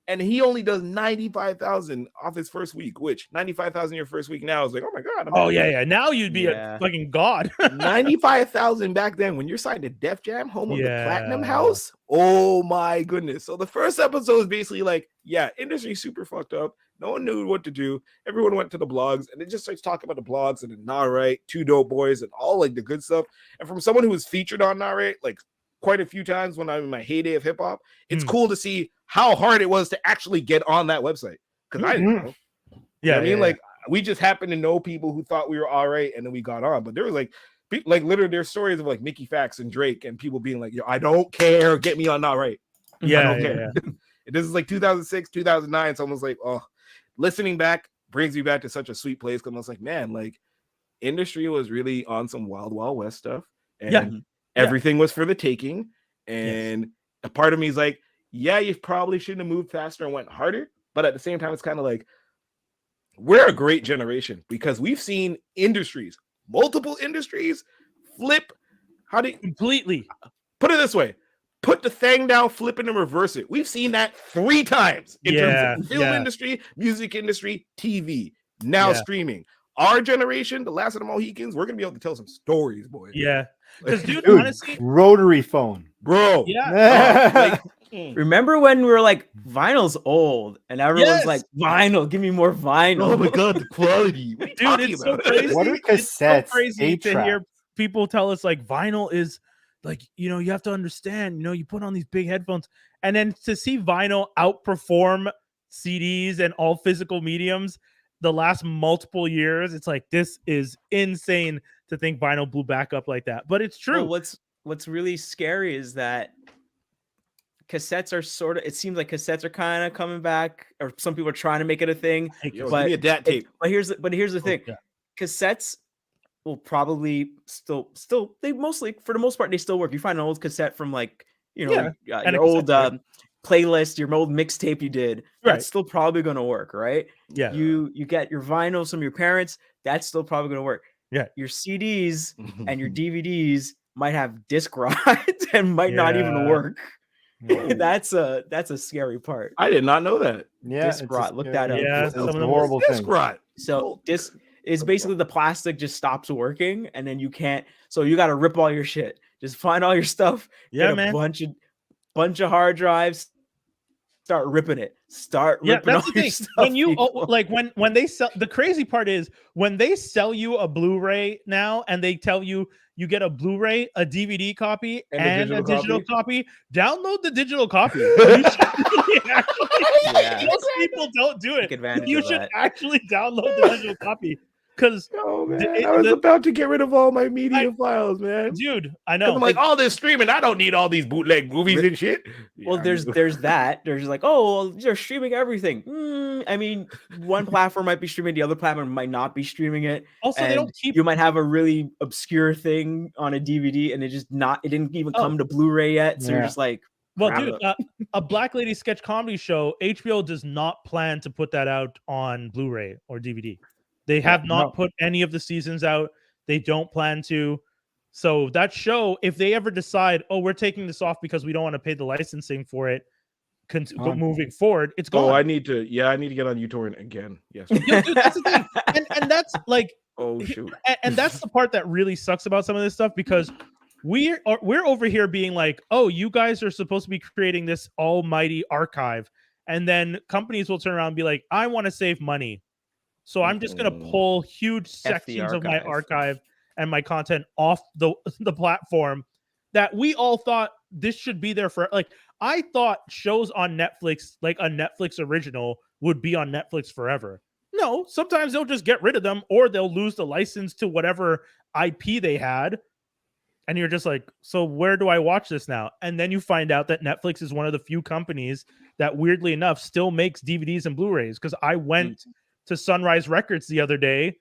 and he only does 95,000 off his first week, which 95,000 your first week now is like, oh my god. Oh yeah. Now you'd be Yeah. a fucking god. 95,000 back then when you're signed to Def Jam, home of the Platinum House. Oh my goodness. So the first episode is basically like, yeah, industry super fucked up. No one knew what to do. Everyone went to the blogs, and it just starts talking about the blogs and the Nah Right, Two Dope Boys, and all like the good stuff. And from someone who was featured on Nah Right like quite a few times when I'm in my heyday of hip hop, it's cool to see how hard it was to actually get on that website. Because I didn't know. Yeah. I mean, like we just happened to know people who thought we were all right, and then we got on. But there was like literally there's stories of like Mickey Fax and Drake and people being like, yo, I don't care, get me on Not Right. I Yeah. don't care. This is like 2006, 2009. So I was like, oh, listening back brings me back to such a sweet place because I was like, man, like industry was really on some wild, wild west stuff. and Yeah. everything was for the taking. And a part of me is like, yeah, you probably shouldn't have moved faster and went harder. But at the same time, it's kind of like, we're a great generation because we've seen industries, multiple industries, flip. How do you Completely. put it this way? Put the thing down, flip it, and reverse it. We've seen that 3 times in terms of film industry, music industry, TV, now streaming. Our generation, the last of the Mohicans, we're gonna be able to tell some stories, boy. Yeah. Because dude, Dude, honestly, rotary phone. Bro. yeah. Remember when we were like, vinyl's old, and everyone's like, vinyl, give me more vinyl. Oh my god, the quality. Dude, it's so crazy. What are It's so cassettes? crazy to hear 8-track? people tell us like vinyl is like, you know, you have to understand, you know, you put on these big headphones, and then to see vinyl outperform CDs and all physical mediums the last multiple years, it's like, this is insane to think vinyl blew back up like that. But it's true. Well, what's really scary is that cassettes are sort of, it seems like cassettes are kind of coming back, or some people are trying to make it a thing. Yo, but give me a DAT tape. But here's the thing. yeah. Cassettes will probably still they mostly, for the most part, they still work. You find an old cassette from like, you know, and your a old cassette playlist, your old mixtape you did, that's still probably going to work, right? Yeah. You get your vinyls from your parents, that's still probably going to work. Yeah. Your CDs and your DVDs might have disc rods and might not even work. That's a scary part. I did not know that. Yeah, Disc rot. Look that up. Yeah, it's some of a them horrible Disc thing. rot. So disc is basically the plastic just stops working, and then you can't. So you got to rip all your shit. Just find all your stuff. Yeah, get a man. bunch of hard drives. Start ripping it. Start ripping that's all the your thing. stuff. When you people. like when they sell, the crazy part is when they sell you a Blu-ray now and they tell you you get a Blu-ray, a DVD copy, and a digital copy. Download the digital copy. Most people don't do Take it. advantage You of should that. actually download the digital copy because, Oh man, I was about to get rid of all my media files, man. dude, I 'Cause know. I'm like, all this streaming, I don't need all these bootleg movies and shit. Well, there's that. There's like, oh, well, they're streaming everything. I mean, one platform might be streaming, the other platform might not be streaming it. Also, they and don't keep. you might have a really obscure thing on a DVD, and it didn't even come to Blu-ray yet. So you're just like, Well, crap. dude, a Black Lady sketch comedy show, HBO does not plan to put that out on Blu-ray or DVD. They have not put any of the seasons out. They don't plan to. So that show, if they ever decide, oh, we're taking this off because we don't want to pay the licensing for it, moving forward, it's gone. Oh, I need to get on uTorrent again. Yes. Yo, dude, that's the thing, and that's like, Oh shoot. and that's the part that really sucks about some of this stuff because we're over here being like, oh, you guys are supposed to be creating this almighty archive, and then companies will turn around and be like, I want to save money, so I'm just gonna pull huge sections of my archive and my content off the platform that we all thought this should be there for. Like, I thought shows on Netflix, like a Netflix original, would be on Netflix forever. No, sometimes they'll just get rid of them or they'll lose the license to whatever IP they had. And you're just like, so where do I watch this now? And then you find out that Netflix is one of the few companies that, weirdly enough, still makes DVDs and Blu-rays. Because I went to Sunrise Records the other day.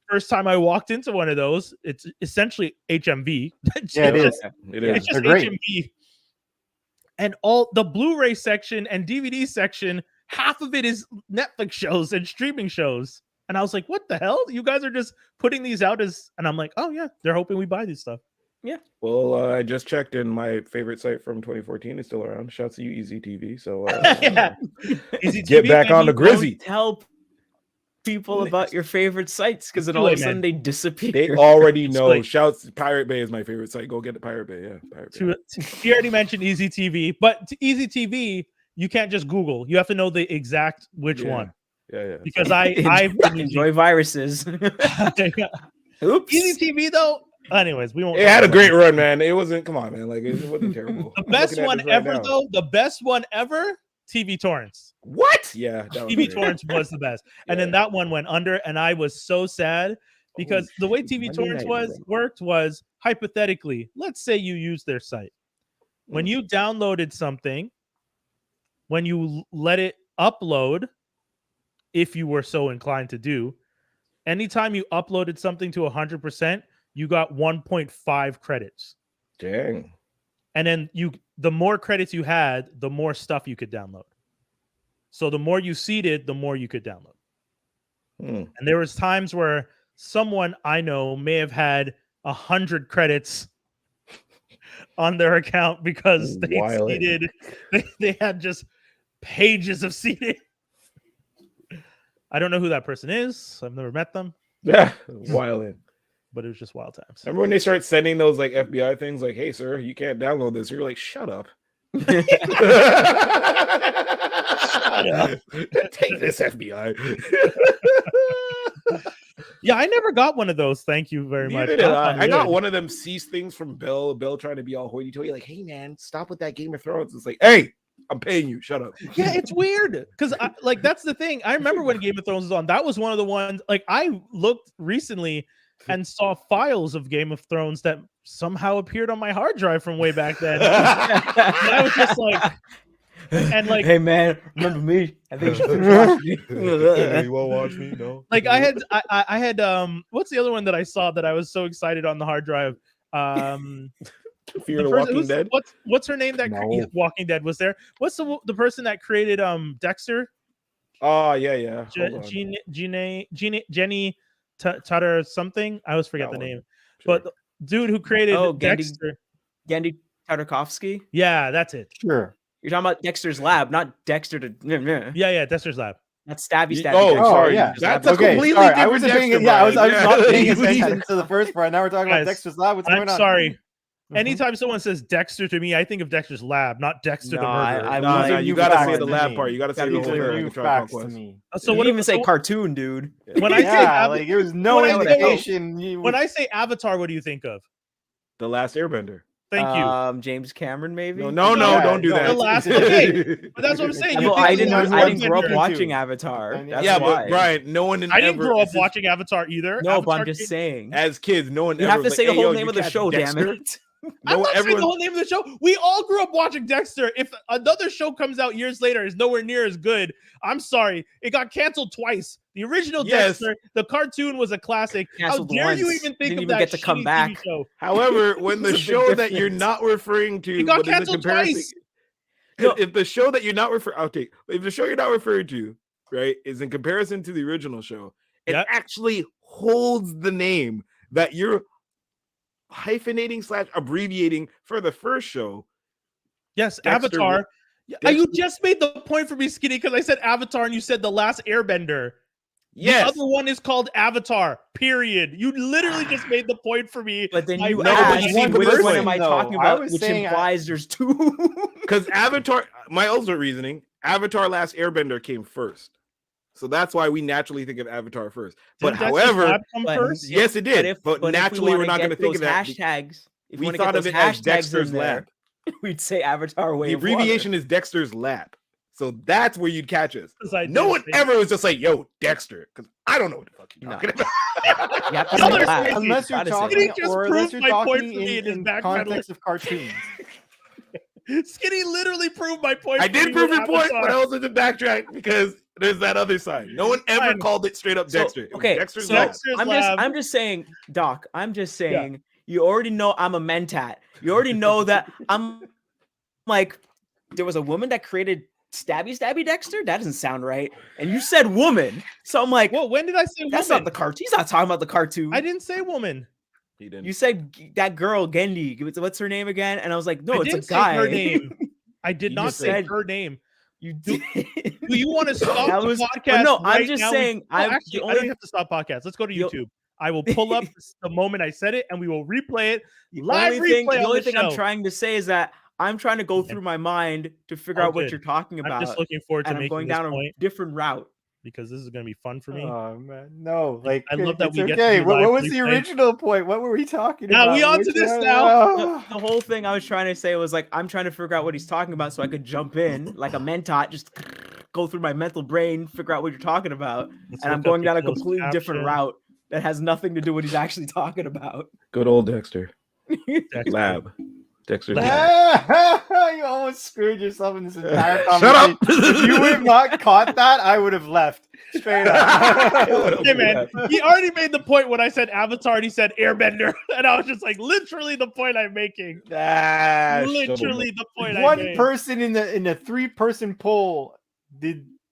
First time I walked into one of those, it's essentially HMV. Yeah, it is. It is. It's just They're great. HMV. And all the Blu-ray section and DVD section, half of it is Netflix shows and streaming shows. And I was like, what the hell? You guys are just putting these out as, and I'm like, oh yeah, they're hoping we buy this stuff. Well, I just checked, and my favorite site from 2014 is still around. Shouts to you, Easy TV. So Easy get TV, back on the baby. Grizzy. tell people about your favorite sites, because then Too all of a late, sudden man. they disappear. They already know. like- Shouts, Pirate Bay is my favorite site. Go get the Pirate Bay. Yeah, Pirate Bay. He already mentioned Easy TV, but to Easy TV, you can't just Google. You have to know the exact which Yeah. one. Yeah. Because I've been enjoy viruses. Oops. Easy TV though. Anyways, we won't. It had a great run, man. It wasn't. Come on, man. Like it wasn't terrible. The I'm best looking at one this right ever now. though. The best one ever. TV Torrents. What? Yeah. That was TV great. Torrents was the best, and then that one went under, and I was so sad because the way TV Monday Torrents night worked was hypothetically. Let's say you use their site. When you downloaded something, when you let it upload, if you were so inclined to do, anytime you uploaded something to 100%, you got 1.5 credits. Dang. And then the more credits you had, the more stuff you could download. So the more you seeded, the more you could download. And there was times where someone I know may have had 100 credits on their account because they seeded. They had just pages of seeding. I don't know who that person is. I've never met them. Yeah, wilding. But it was just wild times. Remember when they start sending those like FBI things like, hey, sir, you can't download this. You're like, shut up. Shut up. Take this, FBI. Yeah, I never got one of those. Thank you very much. I got one of them cease things from Bill. Bill trying to be all hoity-toity, like, hey, man, stop with that Game of Thrones. It's like, hey, I'm paying you. Shut up. Yeah, it's weird because like that's the thing. I remember when Game of Thrones was on. That was one of the ones. Like I looked recently and saw files of Game of Thrones that somehow appeared on my hard drive from way back then. And I was just like, and like, hey man, remember me? I think you should watch me. You won't watch me? No. Like I had what's the other one that I saw that I was so excited on the hard drive? Fear the Walking Dead. What's her name? That Walking Dead was there. What's the person that created Dexter? Oh yeah. Jenny Tutter something. I always forget the name. Sure. But the dude who created Dexter, Genndy Tartakovsky. Yeah, that's it. Sure. You're talking about Dexter's Lab, not Dexter to. Yeah, Dexter's Lab. That's stabby. Sorry. Yeah. That's a completely different. I wasn't paying. Yeah, I was not paying attention to the first part. Now we're talking about Dexter's Lab. What's going on? I'm sorry. Anytime someone says Dexter to me, I think of Dexter's Lab, not Dexter the murderer. No, you gotta say the lab part. You gotta say the whole facts to me. So what do you even say? Cartoon, dude. When I say like there was no indication. When I say Avatar, what do you think of? The Last Airbender. Thank you. James Cameron, maybe. No, don't do that. The last, okay, but that's what I'm saying. I didn't grow up watching Avatar. Yeah, but Brian, no one. I didn't grow up watching Avatar either. No, but I'm just saying. As kids, no one. You have to say the whole name of the show, damn it. I'm not saying the whole name of the show. We all grew up watching Dexter. If another show comes out years later is nowhere near as good, I'm sorry. It got canceled twice. The original Dexter, the cartoon was a classic. Canceled How dare once. you even think Didn't of even that get to come back. TV show? However, when the show that you're not referring to, it got canceled twice. If the show that you're not if the show you're not referring to, right, is in comparison to the original show, it actually holds the name that you're hyphenating / abbreviating for the first show. Yes, Dexter, Avatar. You just made the point for me, Skinny, because I said Avatar and you said The Last Airbender. Yes. The other one is called Avatar, period. You literally just made the point for me. But then you asked, which one am I talking about? Which implies there's two. Because Avatar, my ultimate reasoning, Avatar Last Airbender came first. So that's why we naturally think of Avatar first. But however, yes, it did. But naturally, we're not going to think of that. Hashtags. We thought of it as Dexter's Lab. We'd say Avatar Way. The abbreviation is Dexter's Lab. So that's where you'd catch us. No one ever was just like, yo, Dexter. Because I don't know what the fuck you're talking about. Unless you're talking in context of cartoons. Skinny literally proved my point. I did prove your point, but I also did backtrack because there's that other side. No one ever called it straight up Dexter. Okay, Dexter's I'm just saying, Doc. I'm just saying. You already know I'm a mentat. You already know that I'm like. There was a woman that created Stabby Dexter. That doesn't sound right. And you said woman, so I'm like, well, when did I say woman? That's not the cartoon. He's not talking about the cartoon. I didn't say woman. He didn't. You said that girl Genndy. What's her name again? And I was like, no, it's a guy. Her name. I did not say her name. You did. Do you want to stop the podcast? No, I'm just saying. I don't have to stop podcast. Let's go to YouTube. I will pull up the moment I said it, and we will replay it live. The only thing I'm trying to say is that I'm trying to go through my mind to figure out what you're talking about. I'm just looking forward to making going down a different route. Because this is going to be fun for me. Oh man, no! Like I love that we get. Okay, what was the original point? What were we talking about? Now we on to this now. The whole thing I was trying to say was like I'm trying to figure out what he's talking about so I could jump in like a mentat, just go through my mental brain, figure out what you're talking about, and I'm going down a completely different route that has nothing to do with what he's actually talking about. Good old Dexter. Lab. Dexter. You almost screwed yourself in this entire Shut conversation. up! If you would have not caught that, I would have left straight up. Hey man, he already made the point when I said Avatar, and he said Airbender, and I was just like, literally the point I'm making. Literally the point I One made. person in a 3-person poll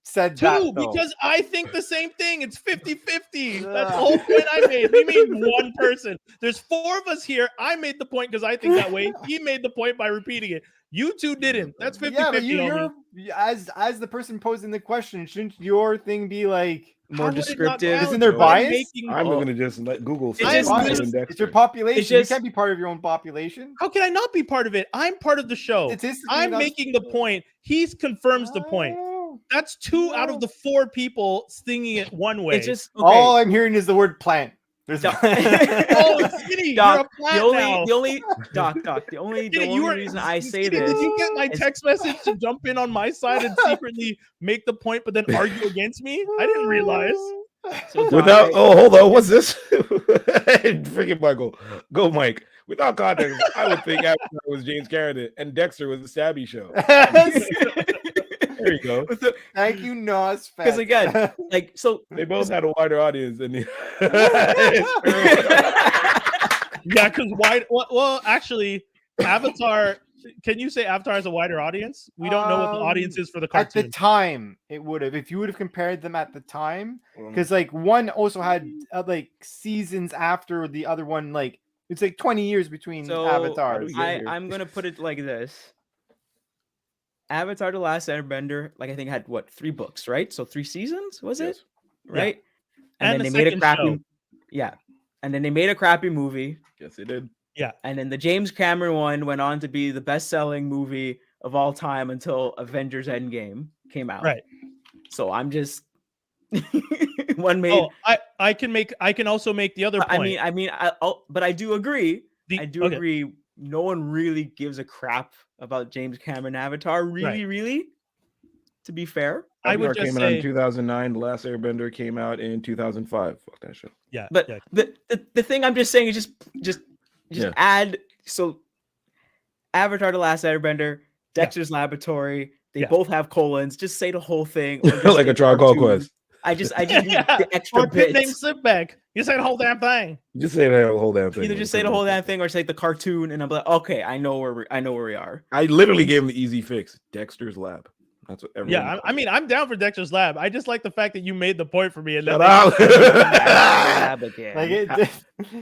said that. Two, though. because I think the same thing. It's 50-50. That's the whole point I made. We mean one person. There's 4 of us here. I made the point because I think that way. He made the point by repeating it. You two didn't. That's 50-50. Yeah, but homie. you're as the person posing the question, shouldn't your thing be like More How would it not descriptive. count? Isn't there I'm bias? making- I'm going to just let Google. It's search just- Dexter it's- and Dexter. it's your population? It's just- you can't be part of your own population. How can I not be part of it? I'm part of the show. Statistically, I'm that's- making the point. He confirms the point. Oh. That's 2 out of the 4 people singing it one way. It's just All I'm hearing is the word plant. There's Doc- oh, Skinny, Doc, you're a plant now. the only the only reason I say Skinny, this Did you get my is- text message to jump in on my side and secretly make the point, but then argue against me? I didn't realize. so Doc, Without hold on, what's this? Freaking Michael, go Mike. Without context, I would think Avatar was James Carradine and Dexter was the Stabby Show. There you go. Thank you, Nos. because again, like so They both had a wider audience than the. Yeah, because well, actually, Avatar. Can you say Avatar has a wider audience? We don't know what the audience is for the At the cartoon. time, it would have. If you would have compared them at the time, Mm. because like one also had like seasons after the other one. Like it's like 20 years between so avatars. get here? I'm gonna put it like this. Avatar: The Last Airbender, like I think had what 3 books, right? So 3 seasons, was it? Yes. Right? And then the they made a second crappy show. yeah. And then they made a crappy movie. Yes, they did. And then the James Cameron one went on to be the best-selling movie of all time until Avengers Endgame came out. Right. So I'm just one made. Oh, I can also make the other point. But I do agree. The- I do okay. agree. No one really gives a crap about James Cameron Avatar. Really. To be fair, I would Avatar just came out in say, 2009. The Last Airbender came out in 2005. Fuck that shit. yeah, but yeah. the thing I'm just saying is just Yeah. add so Avatar: The Last Airbender, Dexter's Laboratory. They Yeah. both have colons. Just say the whole thing. or just Like say a Tribe Called cartoon. Quest. I just need the extra Or pit name bits. Slipback. You said the whole damn thing. Just say the whole damn thing. Either just say the whole damn thing or say the cartoon, and I'm like, okay, I know where we are. I literally gave him the easy fix. Dexter's Lab. That's what everyone. Yeah, I mean, I'm down for Dexter's Lab. I just like the fact that you made the point for me. And Shut then up. Lab again. Like it,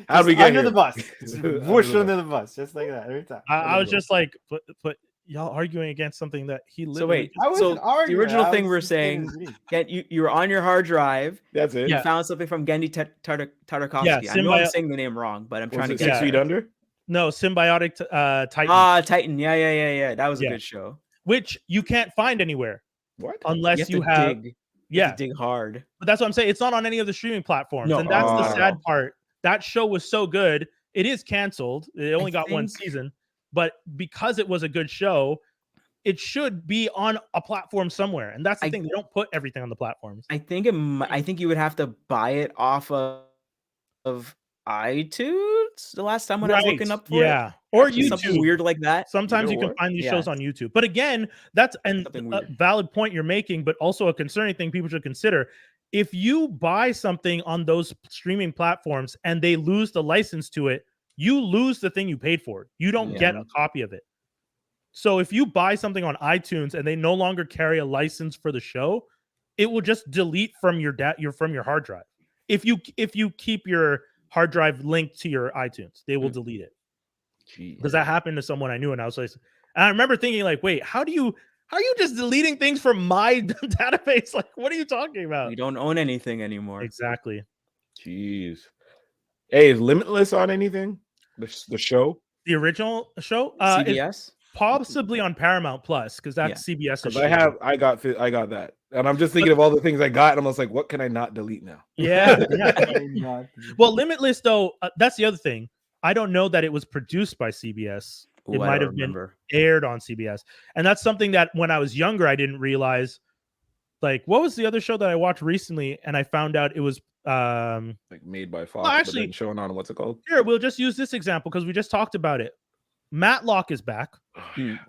How'd we just get under here? the bus, Under whoosh the under the bus, just like that every time. I was just like, but y'all arguing against something that he So literally. wait, I wasn't so arguing, the original I thing was we're just saying saying, his read. get you were on your hard drive. That's it. Yeah. You found something from Gendy Tartakovsky. Yeah, I know I'm Symbio- saying the name wrong, but I'm Was trying to it get 6 Yeah. feet under? No, Symbiotic Titan, Titan. Yeah. That was a Yeah. good show. which you can't find anywhere What? unless you to have. dig. Yeah, dig hard. but that's what I'm saying. It's not on any of the streaming platforms, No. and that's the Oh. sad part. That show was so good. It is canceled. It only got one think- season, but because it was a good show, it should be on a platform somewhere. And that's the I- thing; they don't put everything on the platforms. I think I think you would have to buy it off of iTunes. The last time when I was looking up for yeah, or it, something YouTube. weird like that. Sometimes You you know can what? find these Yeah. shows on YouTube. But again, that's Something a weird. valid point you're making, but also a concerning thing people should consider. If you buy something on those streaming platforms and they lose the license to it, you lose the thing you paid for. You don't get a copy of it. So if you buy something on iTunes and they no longer carry a license for the show, it will just delete from your from your hard drive. If you keep your hard drive linked to your iTunes, they will delete it. Because that happened to someone I knew, and I was like, and I remember thinking, like, wait, how are you just deleting things from my database? Like, what are you talking about? We don't own anything anymore. Exactly. Jeez. Hey, is Limitless on anything? The show? The original show, it's CBS. possibly on Paramount Plus because that's CBS. Because I got that, and I'm just thinking of all the things I got, and I'm just like, what can I not delete now? Yeah. Yeah. Well, Limitless though, that's the other thing. I don't know that it was produced by CBS. It Ooh, I might don't have been remember. aired on CBS, and that's something that when I was younger I didn't realize. Like, what was the other show that I watched recently, and I found out it was Like made by Fox, actually- but then showing on what's it called? here. We'll just use this example because we just talked about it. Matlock is back.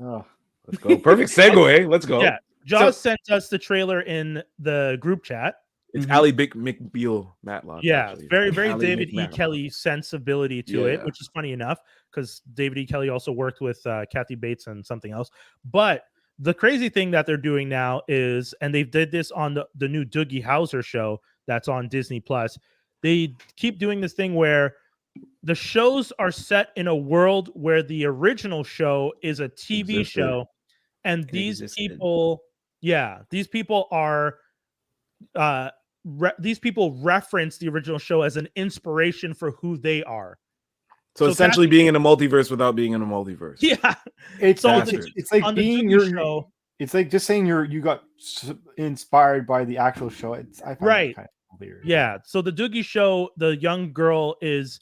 Oh, Let's go. Perfect segue. Let's go. Yeah, Jaws sent us the trailer in the group chat. It's Ally McBeal Matlock. Yeah, actually. very Ally David E. McMatlock. Kelly sensibility to it, Yeah. which is funny enough because David E. Kelly also worked with Kathy Bates and something else. But the crazy thing that they're doing now is, and they did this on the new Doogie Howser show that's on Disney Plus. They keep doing this thing where the shows are set in a world where the original show is a TV Existed. show, and these existed. people, these people are. These people reference the original show as an inspiration for who they are. So So essentially Kathy- being in a multiverse without being in a multiverse. Yeah. it's So on it's, the- it's like On the being Doogie your. show, It's like just saying you got inspired by the actual show. I find Right. that kind of weird. yeah. So the Doogie show, the young girl is,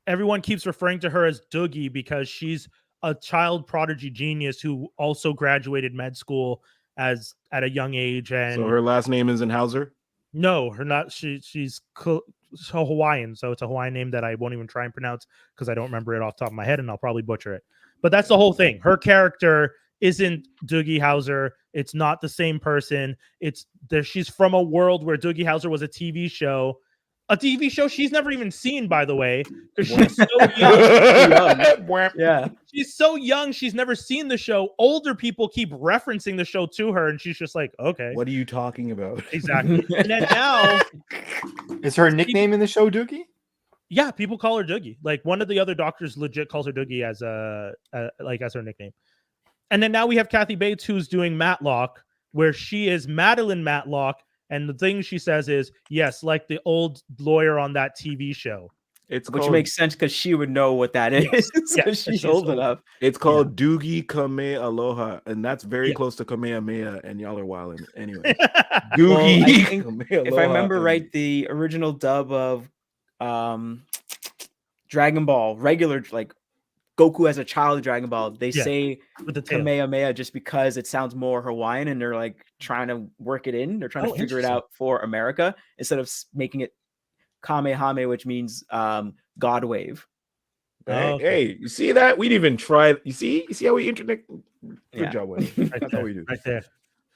everyone keeps referring to her as Doogie because she's a child prodigy genius who also graduated med school at a young age. And So her last name is in Hauser. no, her not. She's Hawaiian, so it's a Hawaiian name that I won't even try and pronounce because I don't remember it off the top of my head, and I'll probably butcher it. But that's the whole thing. Her character isn't Doogie Howser. It's not the same person. It's there. She's from a world where Doogie Howser was a TV show. A TV show she's never even seen, by the way, because she's so young. Yeah. She's so young, she's never seen the show. Older people keep referencing the show to her, and she's just like, okay, What are you talking about? exactly. And then now, Is her nickname in the show Doogie? yeah, people call her Doogie. Like one of the other doctors legit calls her Doogie as as her nickname. And then now we have Kathy Bates who's doing Matlock, where she is Madeline Matlock, and the thing she says is, yes, like the old lawyer on that TV show. It's Which called, makes sense because she would know what that is. Yeah, because she's she's old old. enough. It's called Doogie Kame Aloha, and that's very Yeah. close to Kamehameha, and y'all are wilding. Anyway, Well, Doogie. I think Kame If I Aloha, remember and- right, the original dub of Dragon Ball, regular like Goku as a child of Dragon Ball, they Yeah, say with the tail. Kamehameha just because it sounds more Hawaiian and they're like trying to work it in. They're trying Oh, to figure it interesting. out for America instead of making it Kamehameha, which means God wave. Hey, Oh, okay. hey, you see that? We didn't even try. You see how we internet. Good Yeah. job, Wendy. Right That's there, how we do. right there.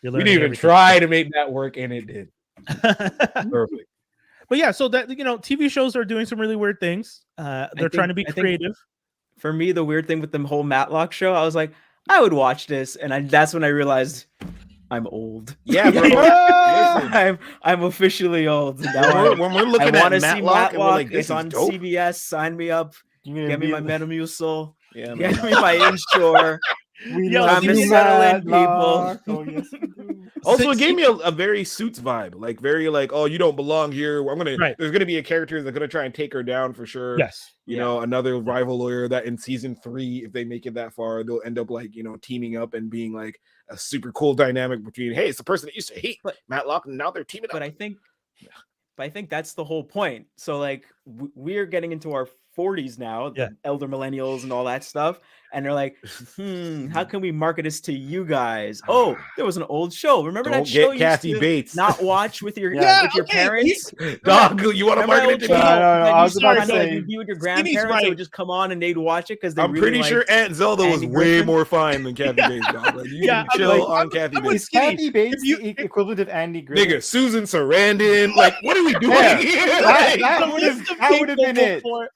You're We learning didn't even everything. try to make that work, and it did perfect. But yeah, so that TV shows are doing some really weird things. They're trying to be I think- creative. For me, the weird thing with the whole Matlock show, I was like, I would watch this, and that's when I realized I'm old. Yeah, bro. Listen, I'm officially old. Now when we're I looking want at to see Matlock, and we're Matlock. like, this It's is on dope. CBS. Sign me up. You're Get me my gonna Metamucil. Yeah, man. Get me my Inshore. We Yo, love I'm just you, settling Matlock. Oh, yes, we do. Also, it See- gave me a very Suits vibe, like very like, oh, you don't belong here. Right. There's gonna be a character that's gonna try and take her down for sure. Yes. You know, another rival lawyer that in season 3, if they make it that far, they'll end up like, teaming up and being like a super cool dynamic between, hey, it's the person that used to hate But- Matlock, and now they're teaming up. But I think that's the whole point. So like we're getting into our 40s now, Yeah. elder millennials and all that stuff, and they're like, how can we market this to you guys? Oh, there was an old show. Remember Don't that show get you Kathy used to Bates. not watch with your Yeah, with your okay, parents? Dog, you want to Remember market that it to old me? show No, that I you was about to started, like, say- you'd be with your Stevie's grandparents that right. would just come on and they'd watch it because they I'm really pretty sure liked- Aunt Zelda was Andy way Griffin. more fine than Kathy Bates. Dog. Like, you Yeah, can I'm chill like, on Kathy I'm Bates. Is Kathy Bates If you- the equivalent of Andy Griffith? Nigga, Susan Sarandon. Like, what are we doing Yeah. here? That- Like, The would've- list of that would've people been it. before-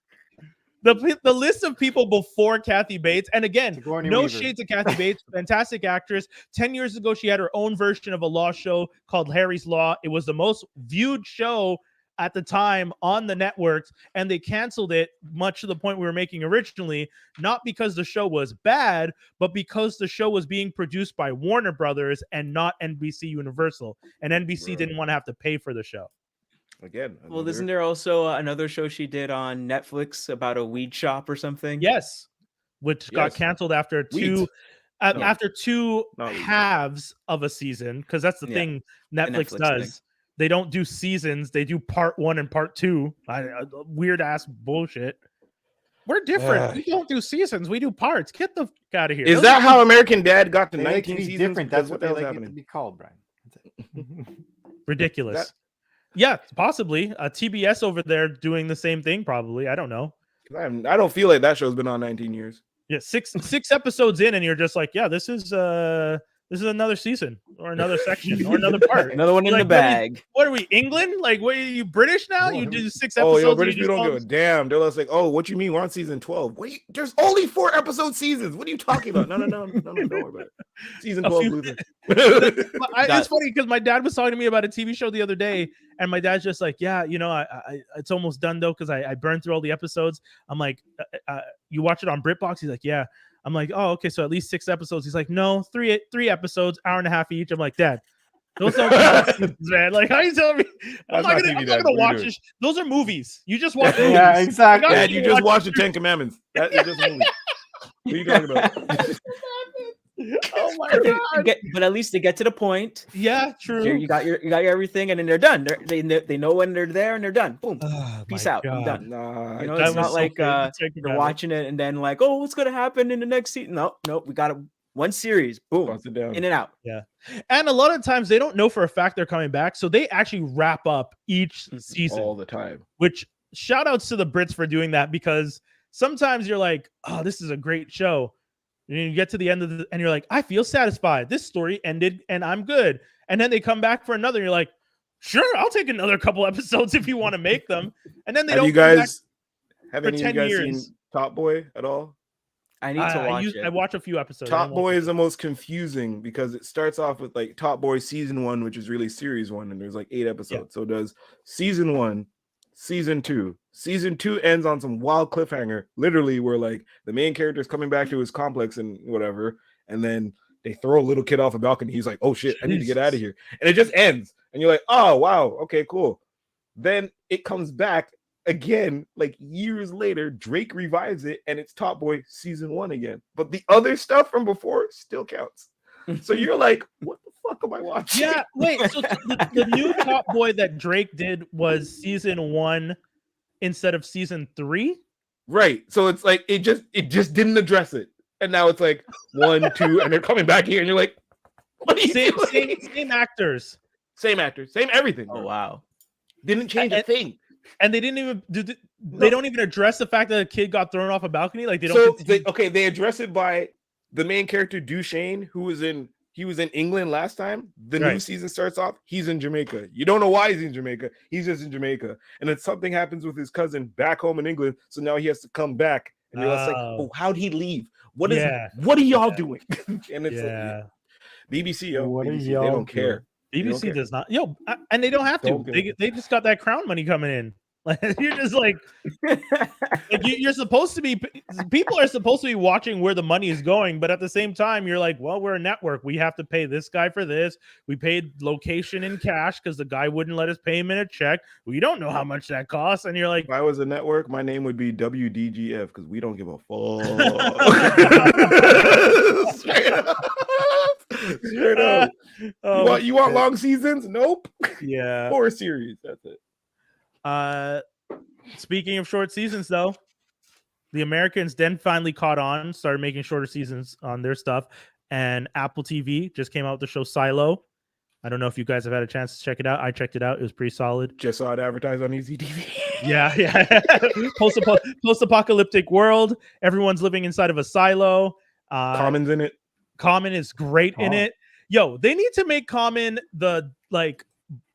The list of people before Kathy Bates, and again, Sigourney no Weaver. shades of Kathy Bates, fantastic actress. 10 years ago, she had her own version of a law show called Harry's Law. It was the most viewed show at the time on the networks, and they canceled it, much to the point we were making originally, not because the show was bad, but because the show was being produced by Warner Brothers and not NBC Universal, and NBC Right. didn't want to have to pay for the show. Again, Well, another- isn't there also another show she did on Netflix about a weed shop or something? Yes, which got Yes. canceled after Wheat. two No. after two Not wheat. halves of a season, because that's the Yeah, thing Netflix, Netflix does. thing. They don't do seasons; they do part 1 and part 2. Weird ass bullshit. We're different. We don't do seasons; we do parts. Get the fuck out of here. Is Those that are how American Dad got to They like to 19 be seasons? different. Because That's what they the like hell's it to be called, Brian. That's it. ridiculous? That- Yeah, possibly. TBS over there doing the same thing. Probably. I don't know. I don't feel like that show's been on 19 years. Yeah, six episodes in, and you're just like, yeah, this is another season or another section or another part. Another one in Like, the bag. What are we, England? Like, what are you, British now? You do 6 Oh, episodes. yo, British and you people just don't give a damn. They're just like, oh, what you mean we're on season 12? Wait, there's only 4 episode seasons. What are you talking about? No, don't worry about it. Season 12, Luther. It's funny because my dad was talking to me about a TV show the other day, and my dad's just like, yeah, you know, I it's almost done though because I burned through all the episodes. I'm like, you watch it on BritBox? He's like, yeah. I'm like, oh, okay, so at least 6 episodes. He's like, no, three episodes, hour and a half each. I'm like, Dad, those don't count seasons, man. Like, how you telling me? I'm not gonna watch this. Those are movies. You just watch movies. Yeah, exactly. Dad, you just watched the 10 Commandments. That is just a movie. What are you talking about? Oh my god! But at least they get to the point. Yeah, true. You got your everything, and then they're done. They know when they're there, and they're done. Boom. Peace out. I'm done. Nah, You know, it's not like you're watching it and then like, oh, what's gonna happen in the next season? No, we got one series. Boom, Bust it down. in and out. Yeah, and a lot of times they don't know for a fact they're coming back, so they actually wrap up each season all the time. Which shout outs to the Brits for doing that, because sometimes you're like, oh, this is a great show. And you get to the end of and you're like, I feel satisfied. This story ended and I'm good. And then they come back for another. And you're like, sure, I'll take another couple episodes if you want to make them. And then they have don't. You guys have for any of you guys seen Top Boy at all? I need to watch it. I watch a few episodes. Top Boy is the most confusing because it starts off with like Top Boy season 1, which is really series 1, and there's like 8 episodes. Yeah. So it does season 1, season 2. Season 2 ends on some wild cliffhanger, literally, where like the main character is coming back to his complex and whatever, and then they throw a little kid off a balcony. He's like, oh shit, I need to get out of here. And it just ends. And you're like, oh wow, okay, cool. Then it comes back again, like years later. Drake revives it, and it's Top Boy season 1 again. But the other stuff from before still counts. So you're like, what the fuck am I watching? Yeah, wait. So the new Top Boy that Drake did was season 1 instead of season 3, right? So it's like it just didn't address it, and now it's like 1, 2, and they're coming back here, and you're like, what are you doing? Same actors, same everything. Oh wow, didn't change a thing. And they didn't even do. They don't even address the fact that a kid got thrown off a balcony. Like they don't. So they address it by the main character Duchesne, who was in. He was in England last time. The new season starts off. He's in Jamaica. You don't know why he's in Jamaica. He's just in Jamaica. And then something happens with his cousin back home in England. So now he has to come back. And you're like, oh, how'd he leave? What are y'all doing? And it's like, BBC, yo, BBC, they don't care. BBC does not. And they don't have to. They just got that Crown money coming in. Like you're just like you're supposed to be. People are supposed to be watching where the money is going, but at the same time, you're like, well, we're a network. We have to pay this guy for this. We paid location in cash because the guy wouldn't let us pay him in a check. We don't know how much that costs, and you're like, if I was a network, my name would be WDGF because we don't give a fuck. Straight up. You want long seasons? Nope. Yeah. 4 series. That's it. Speaking of short seasons, though, the Americans then finally caught on, started making shorter seasons on their stuff, and Apple TV just came out with the show Silo. I don't know if you guys have had a chance to check it out. I checked it out. It was pretty solid. Just saw it advertised on Easy TV. Yeah. Post-apocalyptic world. Everyone's living inside of a silo. Common's in it. Common is great in it. Yo, they need to make Common the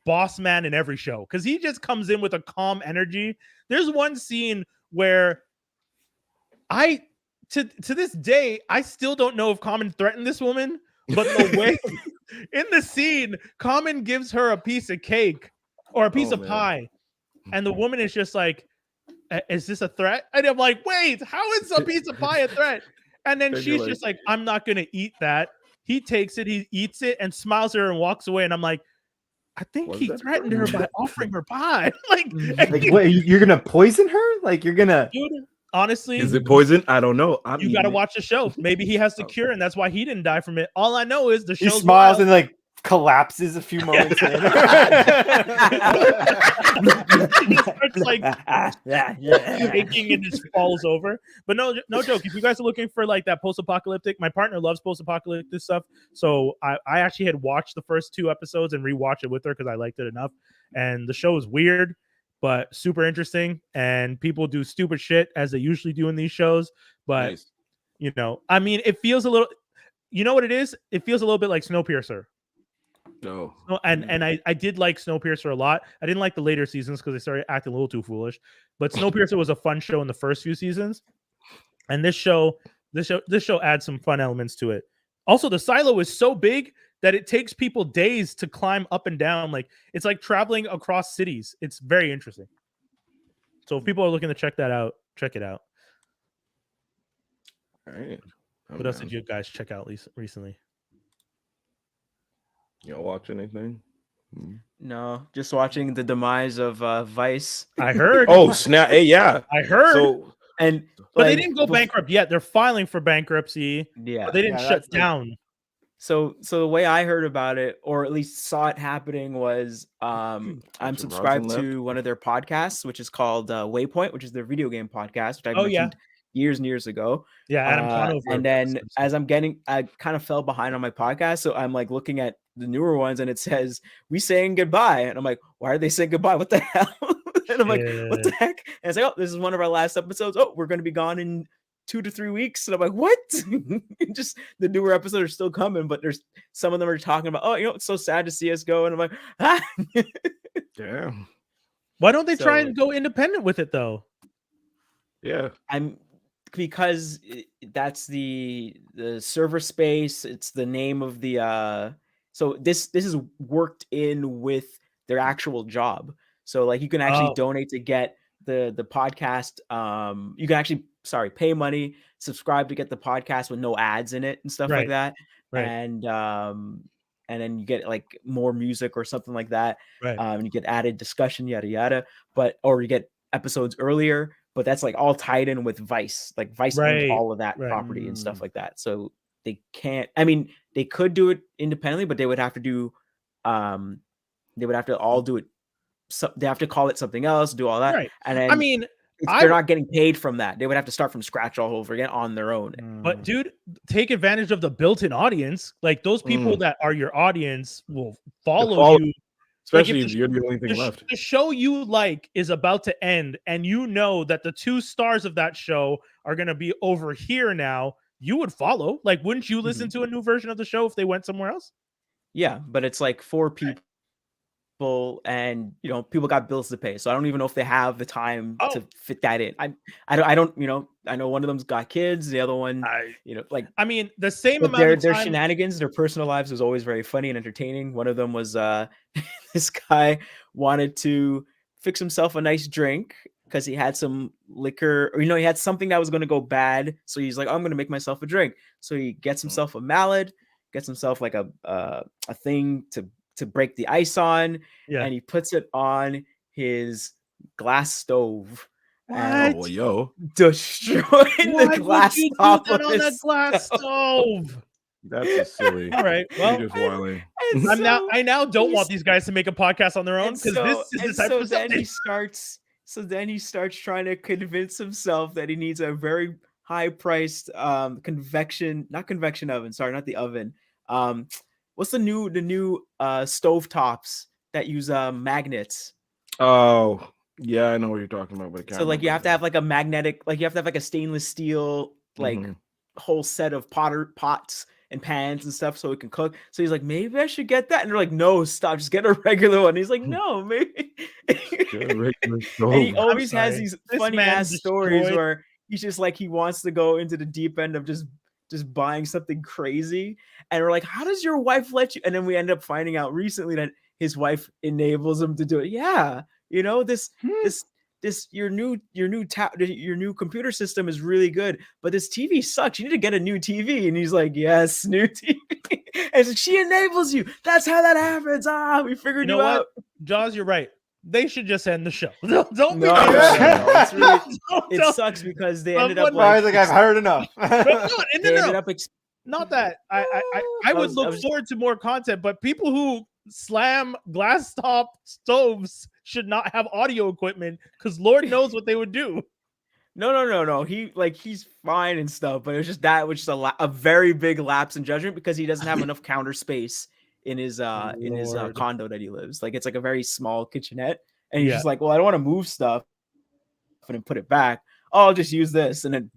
boss man in every show because he just comes in with a calm energy. There's one scene where to this day I still don't know if Common threatened this woman, but the way in the scene Common gives her a piece of cake or a piece of pie, and the woman is just like, is this a threat? And I'm like, wait, how is a piece of pie a threat? And then she's just like, I'm not gonna eat that. He takes it, he eats it and smiles at her and walks away, and I'm like, I think he threatened her by offering her pie. Wait, you're gonna poison her? Like you're gonna? Dude, honestly, is it poison? I don't know. You got to watch the show. Maybe he has the cure, and that's why he didn't die from it. All I know is the show. He smiles and like collapses a few moments later. It's like shaking and just falls over. But no joke. If you guys are looking for like that post-apocalyptic, my partner loves post-apocalyptic stuff. So I actually had watched the first 2 episodes and rewatched it with her because I liked it enough. And the show is weird, but super interesting. And people do stupid shit as they usually do in these shows. But You know, I mean, it feels a little. You know what it is? It feels a little bit like Snowpiercer. No. And I did like Snowpiercer a lot. I didn't like the later seasons because they started acting a little too foolish. But Snowpiercer was a fun show in the first few seasons, and this show adds some fun elements to it. Also, the silo is so big that it takes people days to climb up and down. Like it's like traveling across cities. It's very interesting. So if people are looking to check that out, check it out. All right. What else did you guys check out recently? Y'all watch anything? No, just watching the demise of Vice. I heard. Oh snap! Hey, yeah, I heard. So, and but they didn't go bankrupt yet. They're filing for bankruptcy. Yeah, but they didn't shut down. So the way I heard about it, or at least saw it happening, was I'm subscribed to one of their podcasts, which is called Waypoint, which is their video game podcast, which I mentioned years and years ago. Yeah, Adam Conover. And then as I kind of fell behind on my podcast, so I'm like looking at the newer ones, and it says we saying goodbye, and I'm like, why are they saying goodbye? What the hell? And I'm like, what the heck? And it's like, oh, this is one of our last episodes. Oh, we're going to be gone in 2 to 3 weeks. And I'm like, what? Just the newer episodes are still coming, but there's some of them are talking about, oh, you know, it's so sad to see us go. And I'm like, ah. Damn. Why don't they try and go independent with it though? Yeah, because that's the server space. It's the name of the so this is worked in with their actual job. So like you can actually donate to get the podcast. You can actually pay money, subscribe to get the podcast with no ads in it and stuff like that. Right. And then you get like more music or something like that. Right. You get added discussion, yada yada. Or you get episodes earlier. But that's like all tied in with Vice. Like Vice owns all of that property and stuff like that. So they can't. I mean, they could do it independently, but they would have to do. They would have to all do it. So they have to call it something else, do all that. Right. And then, I mean, they're not getting paid from that. They would have to start from scratch all over again on their own. But dude, take advantage of the built-in audience. Like those people that are your audience will follow you. Especially if you're the only thing left. The show you like is about to end, and you know that the 2 stars of that show are going to be over here now. You would follow. Like, wouldn't you listen to a new version of the show if they went somewhere else? Yeah, but it's like 4 people, and you know, people got bills to pay, so I don't even know if they have the time to fit that in. I don't. You know, I know one of them's got kids, the other one, I mean, the same amount of their shenanigans, their personal lives was always very funny and entertaining. One of them was this guy wanted to fix himself a nice drink because he had some liquor, or he had something that was going to go bad. So he's like, oh, I'm going to make myself a drink. So he gets himself a mallet, gets himself like a thing to break the ice on, and he puts it on his glass stove. What? Oh, yo. Destroying the glass top on that glass stove. That's just silly. All right. Well, just wilding. I now don't want these guys to make a podcast on their own because this is the type of then he starts. So then he starts trying to convince himself that he needs a very high-priced not convection oven. Sorry, not the oven. What's the new stove tops that use magnets? Oh, yeah, I know what you're talking about. But so like you have to have like a magnetic, like you have to have like a stainless steel like whole set of pots and pans and stuff so it can cook. So he's like, maybe I should get that. And they're like, no, stop, just get a regular one. He's like, no, maybe. And he always has these funny ass stories where he's just like, he wants to go into the deep end of just buying something crazy. And we're like, how does your wife let you? And then we end up finding out recently that his wife enables him to do it. Yeah. Your new computer system is really good, but this TV sucks. You need to get a new TV. And he's like, yes, new TV. And so she enables you. That's how that happens. We figured you out. Jaws, you're right. They should just end the show. Don't be it's really, it sucks because they ended up like I've heard enough. Not that I would look forward to more content, but people who slam glass top stoves should not have audio equipment because Lord knows what they would do. No. He's fine and stuff, but it was just that which is a very big lapse in judgment because he doesn't have enough counter space in his condo that he lives. Like it's like a very small kitchenette, and he's just like, well, I don't want to move stuff and then put it back. Oh, I'll just use this, and then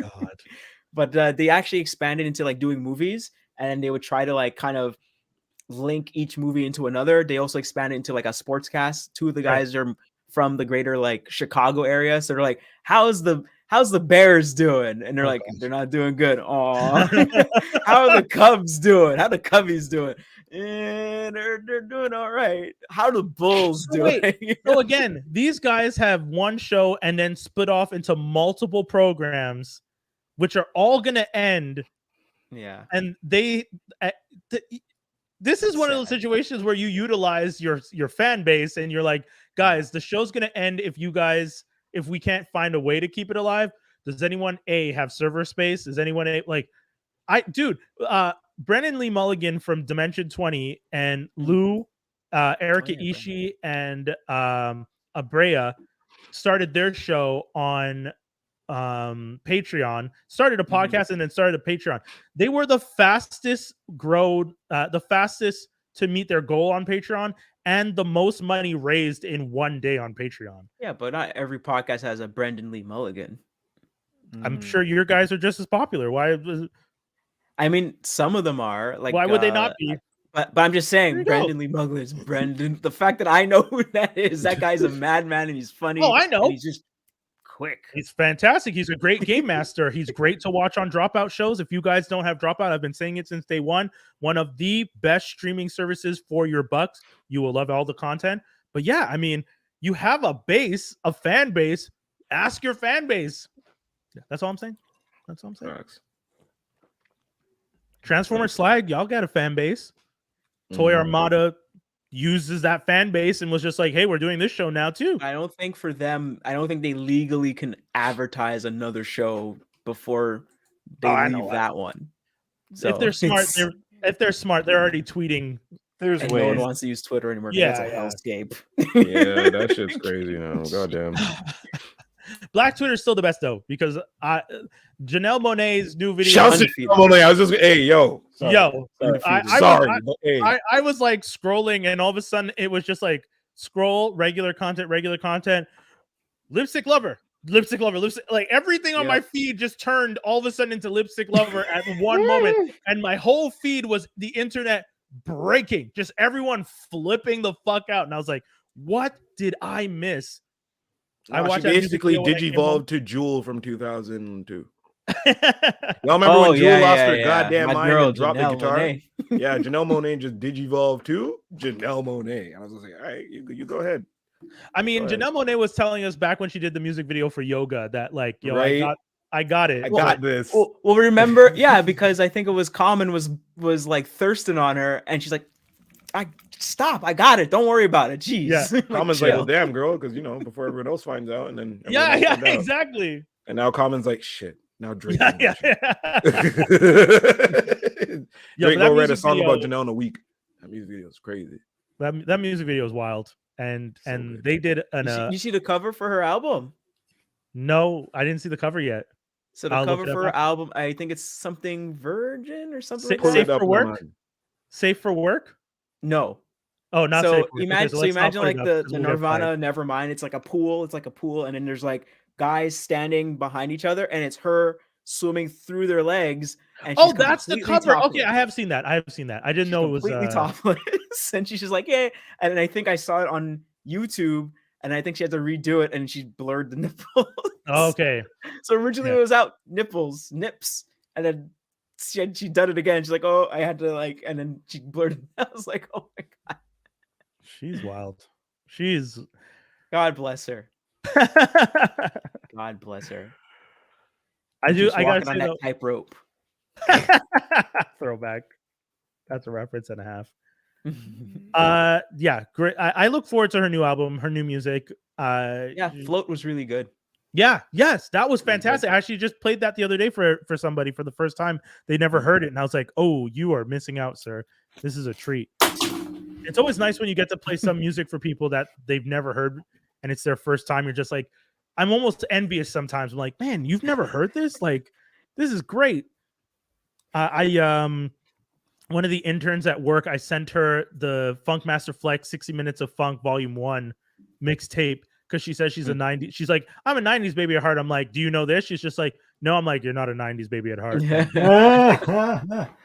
God. But they actually expanded into like doing movies, and they would try to like kind of link each movie into another. They also expanded into like a sports cast. Two of the guys are from the greater like Chicago area, so they're like, how's the Bears doing? And they're like, they're not doing good. Aw. How are the Cubs doing? How the Cubbies doing? And they're doing all right. How the Bulls doing? So again, these guys have one show and then split off into multiple programs, which are all going to end. Yeah. And this is one of those situations where you utilize your fan base and you're like, guys, the show's going to end if we can't find a way to keep it alive. Does anyone have server space? Does anyone Brennan Lee Mulligan from Dimension 20 and Lou, Erica Ishii and Abrea started their show on Patreon, started a podcast and then started a Patreon. They were the fastest the fastest to meet their goal on Patreon and the most money raised in one day on Patreon. Yeah, but not every podcast has a Brendan Lee Mulligan. I'm sure your guys are just as popular. I mean, some of them are. Like, why would they not be? But I'm just saying, Brendan Lee Mulligan is Brendan. The fact that I know who that is, that guy's a madman and he's funny. Oh, I know. He's just quick. He's fantastic. He's a great game master. He's great to watch on Dropout shows. If you guys don't have Dropout, I've been saying it since day one. One of the best streaming services for your bucks. You will love all the content. But yeah, I mean, you have a fan base. Ask your fan base. That's all I'm saying. Facts. Transformers Slag, y'all got a fan base. Toy Armada uses that fan base and was just like, hey, we're doing this show now too. I don't think they legally can advertise another show before they leave that one. So if they're smart, they're already tweeting. There's ways. ways. No one wants to use Twitter anymore. Yeah, It's a hellscape. Yeah, that shit's crazy now. Goddamn. Black Twitter is still the best though, because Janelle Monáe's new video. Shouts to Janelle Monáe. I was just I was like scrolling, and all of a sudden it was just like scroll, regular content, lipstick lover. Like everything on my feed just turned all of a sudden into lipstick lover at one moment, and my whole feed was the internet breaking, just everyone flipping the fuck out, and I was like, what did I miss? I watched basically digivolved to Jewel from 2002. Y'all remember when Jewel lost her goddamn mind and dropped the guitar? Yeah, Janelle Monáe just digivolved to Janelle Monáe. I was just like, all right, you go ahead. I mean, Janelle Monáe was telling us back when she did the music video for Yoga that like, I got it. I got this. Well, remember, because I think it was Common was like thirsting on her, and she's like, I got it. Don't worry about it. Jeez. Yeah. Common's like, well, damn, girl, because before everyone else finds out, and then exactly. And now Common's like, shit. Now Drake. Drake go write a song about Janelle in a week. That music video is crazy. That music video is wild, and good. They did an. You see the cover for her album? No, I didn't see the cover yet. So the cover for her album, I think it's something Virgin or something. Safe for work. Safe for work. No. Oh, not so safe. Imagine like the Nirvana Nevermind. It's like a pool. And then there's like guys standing behind each other, and it's her swimming through their legs. And that's the cover. Topless. Okay, I have seen that. I didn't know it was completely topless. And she's just like, yeah. And then I think I saw it on YouTube, and I think she had to redo it, and she blurred the nipples. Okay. So originally it was out nips, and then she done it again. She's like, oh, I had to like, and then she blurred it. I was like, oh my god, she's wild. God bless her. God bless her. I gotta say on that tightrope. Throwback. That's a reference and a half. Yeah, great. I look forward to her new album, her new music. Float was really good. Yes, that was fantastic. I actually just played that the other day for somebody for the first time. They never heard it, and I was like, "Oh, you are missing out, sir. This is a treat." It's always nice when you get to play some music for people that they've never heard, and it's their first time. You're just like, I'm almost envious sometimes. I'm like, man, you've never heard this? Like, this is great. One of the interns at work, I sent her the Funkmaster Flex 60 Minutes of Funk Volume 1 mixtape because she says she's a 90s. She's like, I'm a 90s baby at heart. I'm like, do you know this? She's just like, No, I'm like, you're not a 90s baby at heart.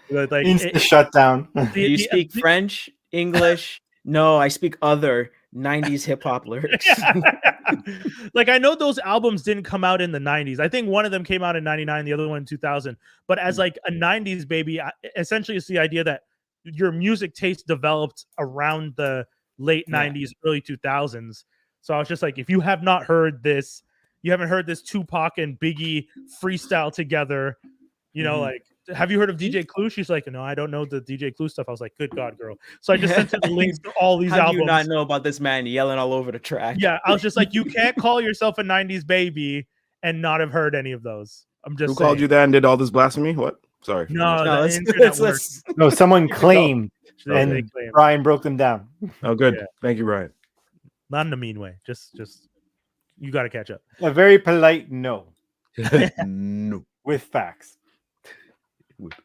Like Instant shutdown. Do you speak French, English? No, I speak other 90s hip hop lyrics. Like, I know those albums didn't come out in the 90s. I think one of them came out in 99, the other one in 2000. But as like a 90s baby, essentially it's the idea that your music taste developed around the late 90s, early 2000s. So I was just like, if you have not heard this, you haven't heard this Tupac and Biggie freestyle together, you know, like, have you heard of DJ Clue? She's like, no, I don't know the DJ Clue stuff. I was like, good God, girl. So I just sent her the links to all these albums. How do you not know about this man yelling all over the track? Yeah, I was just like, you can't call yourself a 90s baby and not have heard any of those. I'm just Who called you that and did all this blasphemy? What? Sorry. No, no, someone claimed, No, and they claim. Brian broke them down. Oh, good. Yeah. Thank you, Brian. Not in a mean way. Just you got to catch up. A very polite no No. with facts.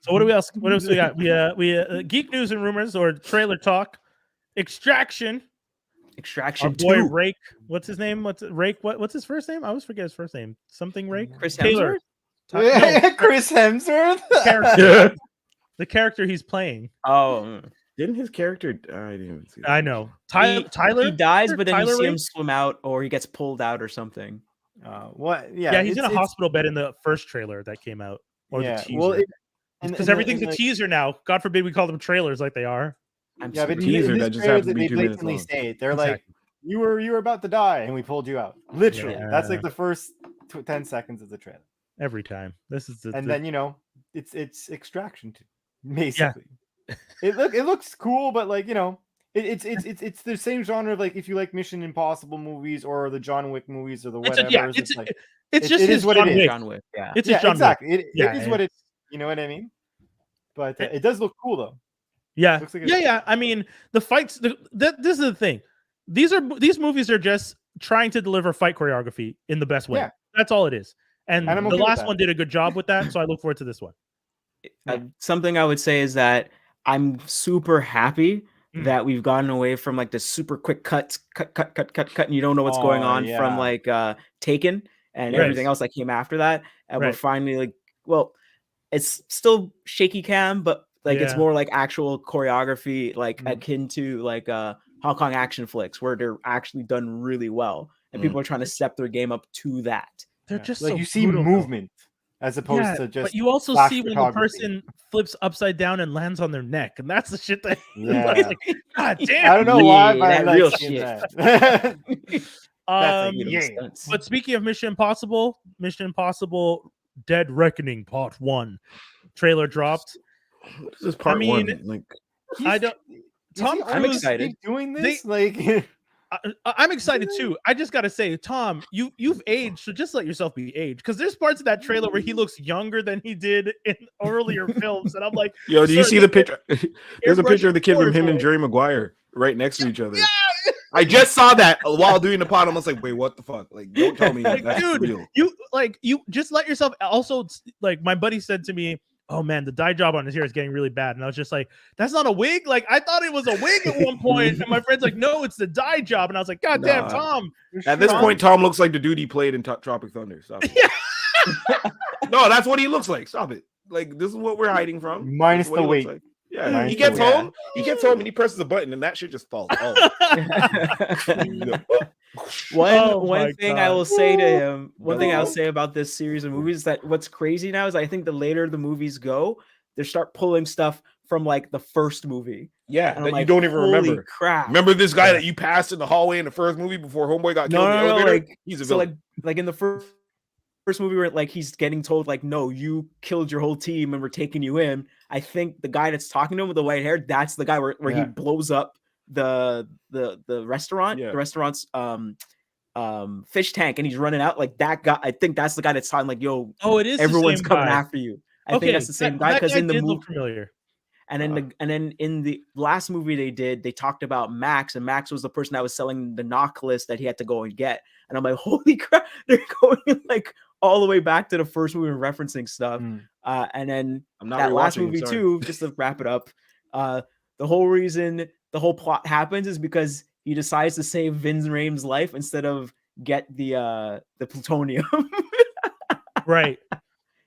So what else we got? We geek news and rumors or trailer talk. Extraction. Extraction Our boy 2. Rake. What's his name? What's his first name? I always forget his first name. Something Rake. Chris Taylor. Hemsworth? Chris Hemsworth. The character he's playing. Oh, Didn't his character? I didn't even see that. I know. Tyler. he dies, but then Tyler you see him Rake? swim out, or he gets pulled out or something. What? Yeah, Yeah, he's in a hospital bed in the first trailer that came out, or the teaser. Because everything's a teaser now. God forbid we call them trailers like they are. I'm Yeah, but teaser in that this just trailer, happens to be they 2 minutes blatantly long. say it. They're like, you were about to die, and we pulled you out. Literally, that's like the first 10 seconds of the trailer. Every time. This is And then it's Extraction 2, basically. It looks cool, but like it's the same genre of like if you like Mission Impossible movies or the John Wick movies or the whatever. It's just his what John it is. Wick. John Wick. Yeah. It's his John exactly. Wick. It is what it. You know what I mean? But it does look cool though. Yeah, Looks like yeah. I mean, the fights. This is the thing. These movies are just trying to deliver fight choreography in the best way. Yeah. That's all it is. And I'm the okay with last that. one did a good job with that, so I look forward to this one. Something I would say is that I'm super happy that we've gotten away from like the super quick cut, and you don't know what's going on from like Taken and everything else that came after that. And we're finally like, well, it's still shaky cam, but like it's more like actual choreography, like akin to like Hong Kong action flicks where they're actually done really well. And people are trying to step their game up to that. They're just like so you see brutal, movement as opposed to just. But you also flash see when the photography. person flips upside down and lands on their neck, and that's the shit that. Yeah. Like, God damn. I don't know why, but I that like real seeing shit. that. But speaking of Mission Impossible, Dead Reckoning Part 1 trailer dropped. What is this part one? Like, I don't. Tom I'm Cruise excited. Doing this, like. I'm excited too. I just gotta say, Tom, you've aged, so just let yourself be aged. Because there's parts of that trailer where he looks younger than he did in earlier films, and I'm like, yo, do you see the picture? There's a Airbrush picture of the kid from him and boy. Jerry Maguire right next to each other. I just saw that while doing the pod. I was like, wait, what the fuck? Like, don't tell me Like, that's dude, real. you just let yourself. Also, like my buddy said to me, oh man, the dye job on his hair is getting really bad. And I was just like, that's not a wig. Like, I thought it was a wig at one point. And my friend's like, no, it's the dye job. And I was like, God damn, Nah. Tom. At this point, Tom looks like the dude he played in Tropic Thunder. Stop it. No, that's what he looks like. Stop it. Like, this is what we're hiding from. Minus This is the what he looks weight. like. Yeah, Minus he the gets weight. home. He gets home and he presses a button and that shit just falls. Oh. One thing I God. will say to him, one thing I'll say about this series of movies is that what's crazy now is I think the later the movies go, they start pulling stuff from like the first movie. Yeah, And I'm that you like, don't even holy remember. crap. Remember this guy that you passed in the hallway in the first movie before Homeboy got killed in the elevator? like He's a so villain. like in the first movie where like he's getting told like, no, you killed your whole team and we're taking you in. I think the guy that's talking to him with the white hair, that's the guy where he blows up the restaurant, Yeah. the restaurant's fish tank, and he's running out. Like that guy, I think that's the guy that's talking like, yo, Oh, it is. everyone's the same coming guy. after you. I think that's the same guy that because in the did movie look familiar. and then in the last movie they talked about Max, and Max was the person that was selling the knock list that he had to go and get. And I'm like, holy crap, they're going like all the way back to the first movie and referencing stuff. And then I'm not that last rewatching it, movie sorry. too, just to wrap it up, the whole reason the whole plot happens is because he decides to save Vin Rame's life instead of get the plutonium. Right.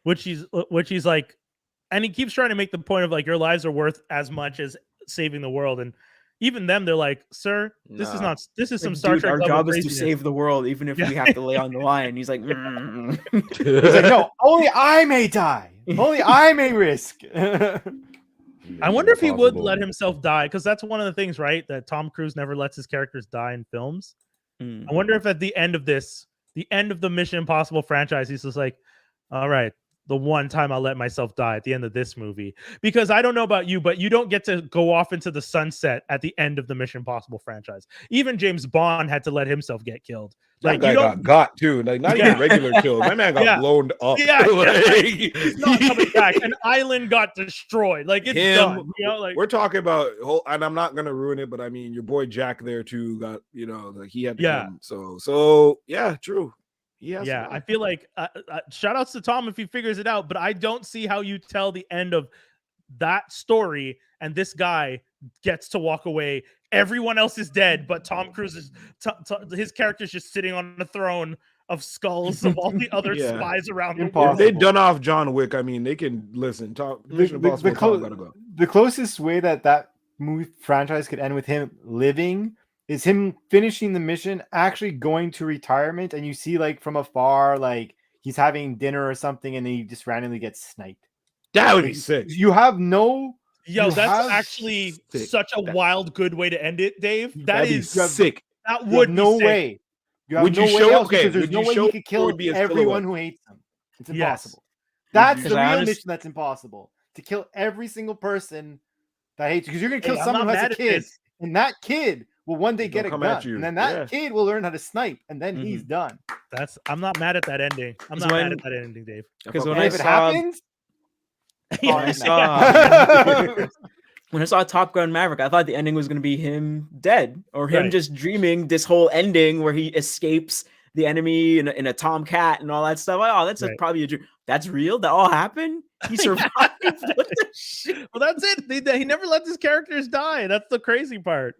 which he's like, and he keeps trying to make the point of like your lives are worth as much as saving the world, and even them, they're like, sir, this is Nah. not. This is some Like, Star dude, Trek our level job is to craziness. save the world, even if we have to lay on the line. He's like, He's like, no, only I may die. Only I may risk. I wonder if he would Impossible. let himself die, because that's one of the things, right? That Tom Cruise never lets his characters die in films. Mm. I wonder if at the end of this, the end of the Mission Impossible franchise, he's just like, all right, the one time I'll let myself die at the end of this movie. Because I don't know about you, but you don't get to go off into the sunset at the end of the Mission Impossible franchise. Even James Bond had to let himself get killed. That Like, guy you don't, got too. Like not Yeah. even regular kills. My man got Yeah. blown up. Yeah, Like, he's not coming back. An island got destroyed. Like, it's Him, done. You know, like, We're talking about and I'm not gonna ruin it, but I mean your boy Jack there too got, like he had to Yeah. come. So yeah, true. Yes. yeah, I feel like shout outs to Tom if he figures it out, but I don't see how you tell the end of that story and this guy gets to walk away. Everyone else is dead, but Tom Cruise is his character's just sitting on the throne of skulls of all the other Yeah. spies around the If world. they done off John Wick, I mean they can listen. Mission Impossible Tom gotta go. The closest way that movie franchise could end with him living is him finishing the mission, actually going to retirement, and you see like from afar, like he's having dinner or something, and then he just randomly gets sniped. That would be Like, sick. You have no. Yo, you that's have actually sick. such a wild, good way to end it, Dave. That'd be sick. That You would have be no sick. way. You have Would no you way show- else okay, because there's would no you way show he it, could or kill would it be a everyone silhouette? who hates him. It's Yes. impossible. That's the Because I real honest- mission that's impossible. To kill every single person that hates you. Because you're gonna kill Hey, I'm someone not who has mad a at kid, this. and that kid will one day He's get gonna a come at gun, you. and then that Yeah. kid will learn how to snipe, and then he's Mhm. done. I'm not mad at that ending. I'm Because not mad when- at that ending, Dave. Because And when I if it saw happens, Yeah, when I yeah. saw when I saw Top Gun Maverick, I thought the ending was going to be him dead, or him Right. just dreaming this whole ending where he escapes the enemy in a Tomcat and all that stuff. Like, oh, that's Right. probably a dream. That's real. That all happened. He survived. What the shit? Well, that's it. He never lets his characters die. That's the crazy part.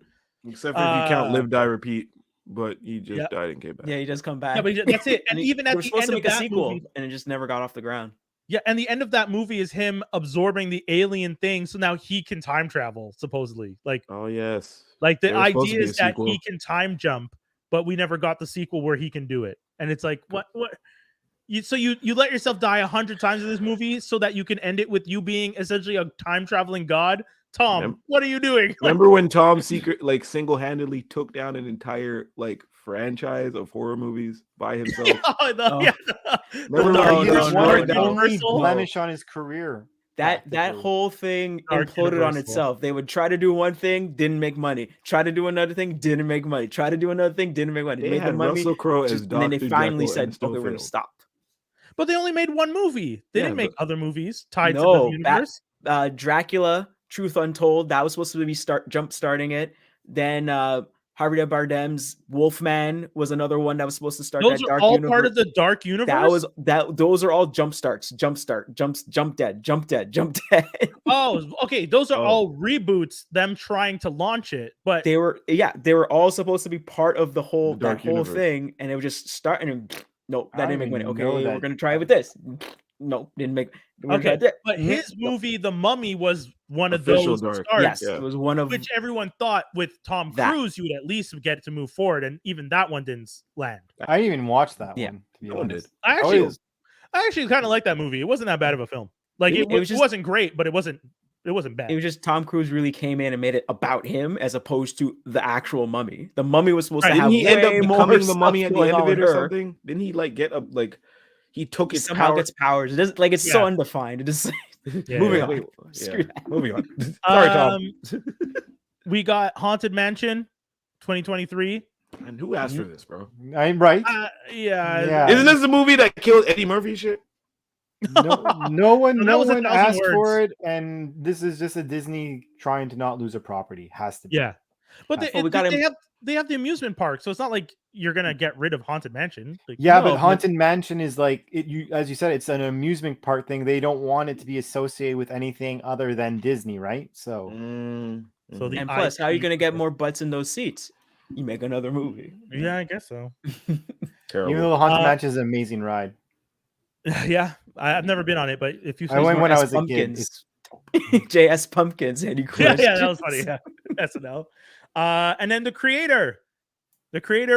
Except for if you count Uh, live, die, repeat. But he just Yeah. died and came back. Yeah, he does come back. Yeah, but that's it. And even they at were the supposed end to of make a that sequel, movie, and it just never got off the ground. yeah, and the end of that movie is him absorbing the alien thing, so now he can time travel. Supposedly, like Oh yes. the There was supposed to idea be a is that sequel. he can time jump, but we never got the sequel where he can do it. And it's like, what? So you let yourself die 100 times in this movie so that you can end it with you being essentially a time traveling god. Tom, Remem- what are you doing? Like, Remember when Tom single-handedly took down an entire franchise of horror movies by himself? yeah, Remember Dark when he no, He's no, destroyed one no, of that? the only Universal? blemish on his career. That practically. whole thing Dark imploded on Universal. itself. They would try to do one thing, didn't make money. Try to do another thing, didn't make money. Try to do another thing, didn't make money. They Made the had money, Russell Crowe as and then they Dr. finally Jekyll said, and still "Okay, we're gonna failed. stop." but they only made one movie. They Yeah, didn't make other movies tied to No, the universe. Dracula, Truth Untold, that was supposed to be jump starting it. Then Javier Bardem's Wolfman was another one that was supposed to start Those that are dark all universe. part of the dark universe. Those are all jump starts, jump dead. Oh, okay. Those are Oh. all reboots. Them trying to launch it, but They were all supposed to be part of the whole The dark that whole universe. thing, and it was just starting. And nope, I that don't didn't make money. even Okay, know we're that. gonna try with this. Nope, didn't make. we're gonna try Okay, this. but his Nope. movie, The Mummy, was one of Official those dark. starts, Yes, Yeah. it was one of which everyone thought with Tom That. Cruise you would at least get to move forward, and even that one didn't land. I didn't even watch that Yeah. one. To be No one honest. did. I Oh, actually, yes. kind of like that movie. It wasn't that bad of a film. Like It it, was just- wasn't great, but it wasn't bad. It was just Tom Cruise really came in and made it about him as opposed to the actual Mummy. The Mummy was supposed Right, to have Didn't he end up way more becoming the stuff mummy at the going end of on it or with her. something? Didn't he get up he took He his somehow power? gets powers. It doesn't like it's so Yeah. undefined. It is Yeah, moving yeah. on. Wait, Screw yeah, that. moving on. Sorry, Tom. We got Haunted Mansion 2023. And who asked for this, bro? I'm right. Yeah. Yeah. Isn't this the movie that killed Eddie Murphy? Shit. No one No, that was 1,000 asked for words. it, and this is just a Disney trying to not lose a property. Has to be. Yeah. But That's what we got they have the amusement park, so it's not like you're gonna get rid of Haunted Mansion. Like, Yeah, no, but Haunted Mansion is like it. You, as you said, it's an amusement park thing. They don't want it to be associated with anything other than Disney, right? So So the And plus, how are you IP gonna get more butts in those seats? You make another movie. Yeah, I guess so. terrible. even though the Haunted Uh, Mansion is an amazing ride, Yeah, I've never been on it, but if you I went say when I S was a kid. Pumpkins. JS Pumpkins and yeah, that was funny. Yeah, SNL. And then the creator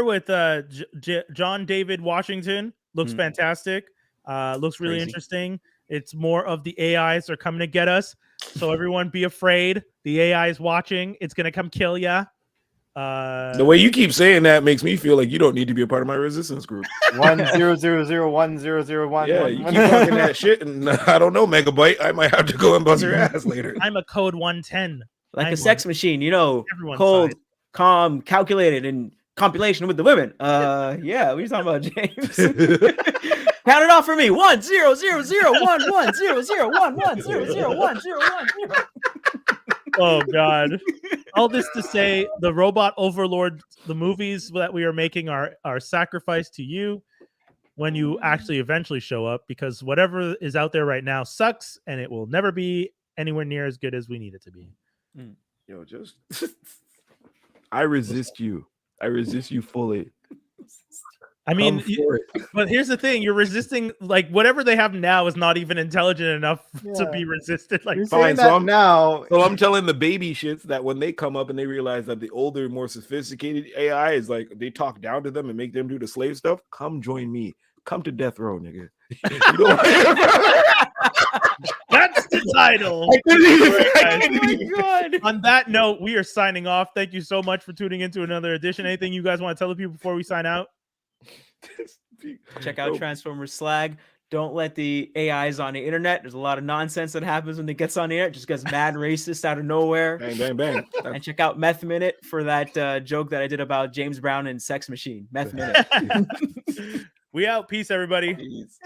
with John David Washington looks fantastic. Looks really Crazy. interesting. It's more of the AIs are coming to get us, so everyone be afraid. The AI is watching. It's gonna come kill ya. The way you keep saying that makes me feel like you don't need to be a part of my resistance group. 100010001. Yeah, you keep talking that shit, and I don't know, Megabyte. I might have to go and buzz your ass later. I'm a code 110. Like I'm a sex machine, you know, everyone's cold, side. calm, calculated, and compilation with the women. Yeah, what are you talking about, James? Count it off for me. 1 0 0 0 1 1 0 0 1 1 0 0 1 0 1 0. Oh God! All this to say, the Robot Overlord, the movies that we are making are sacrificed to you when you actually eventually show up, because whatever is out there right now sucks, and it will never be anywhere near as good as we need it to be. Yo, just I resist you. I resist you fully. I mean, Come for it. but here's the thing: you're resisting, like, whatever they have now is not even intelligent enough to be resisted. Like, You're fine, saying so that I'm- now. So I'm telling the baby shits that when they come up and they realize that the older, more sophisticated AI is like they talk down to them and make them do the slave stuff, come join me. Come to death row, nigga. You know that's the title. I couldn't even- All right, I guys. couldn't even- God. On that note, we are signing off. Thank you so much for tuning into another edition. Anything you guys want to tell the people before we sign out? Check out Transformers Slag. Don't let the AIs on the internet. There's a lot of nonsense that happens when it gets on the internet. Just gets mad racist out of nowhere. Bang, bang, bang. And check out Meth Minute for that joke that I did about James Brown and Sex Machine. Meth Minute. We out. Peace, everybody. Jeez.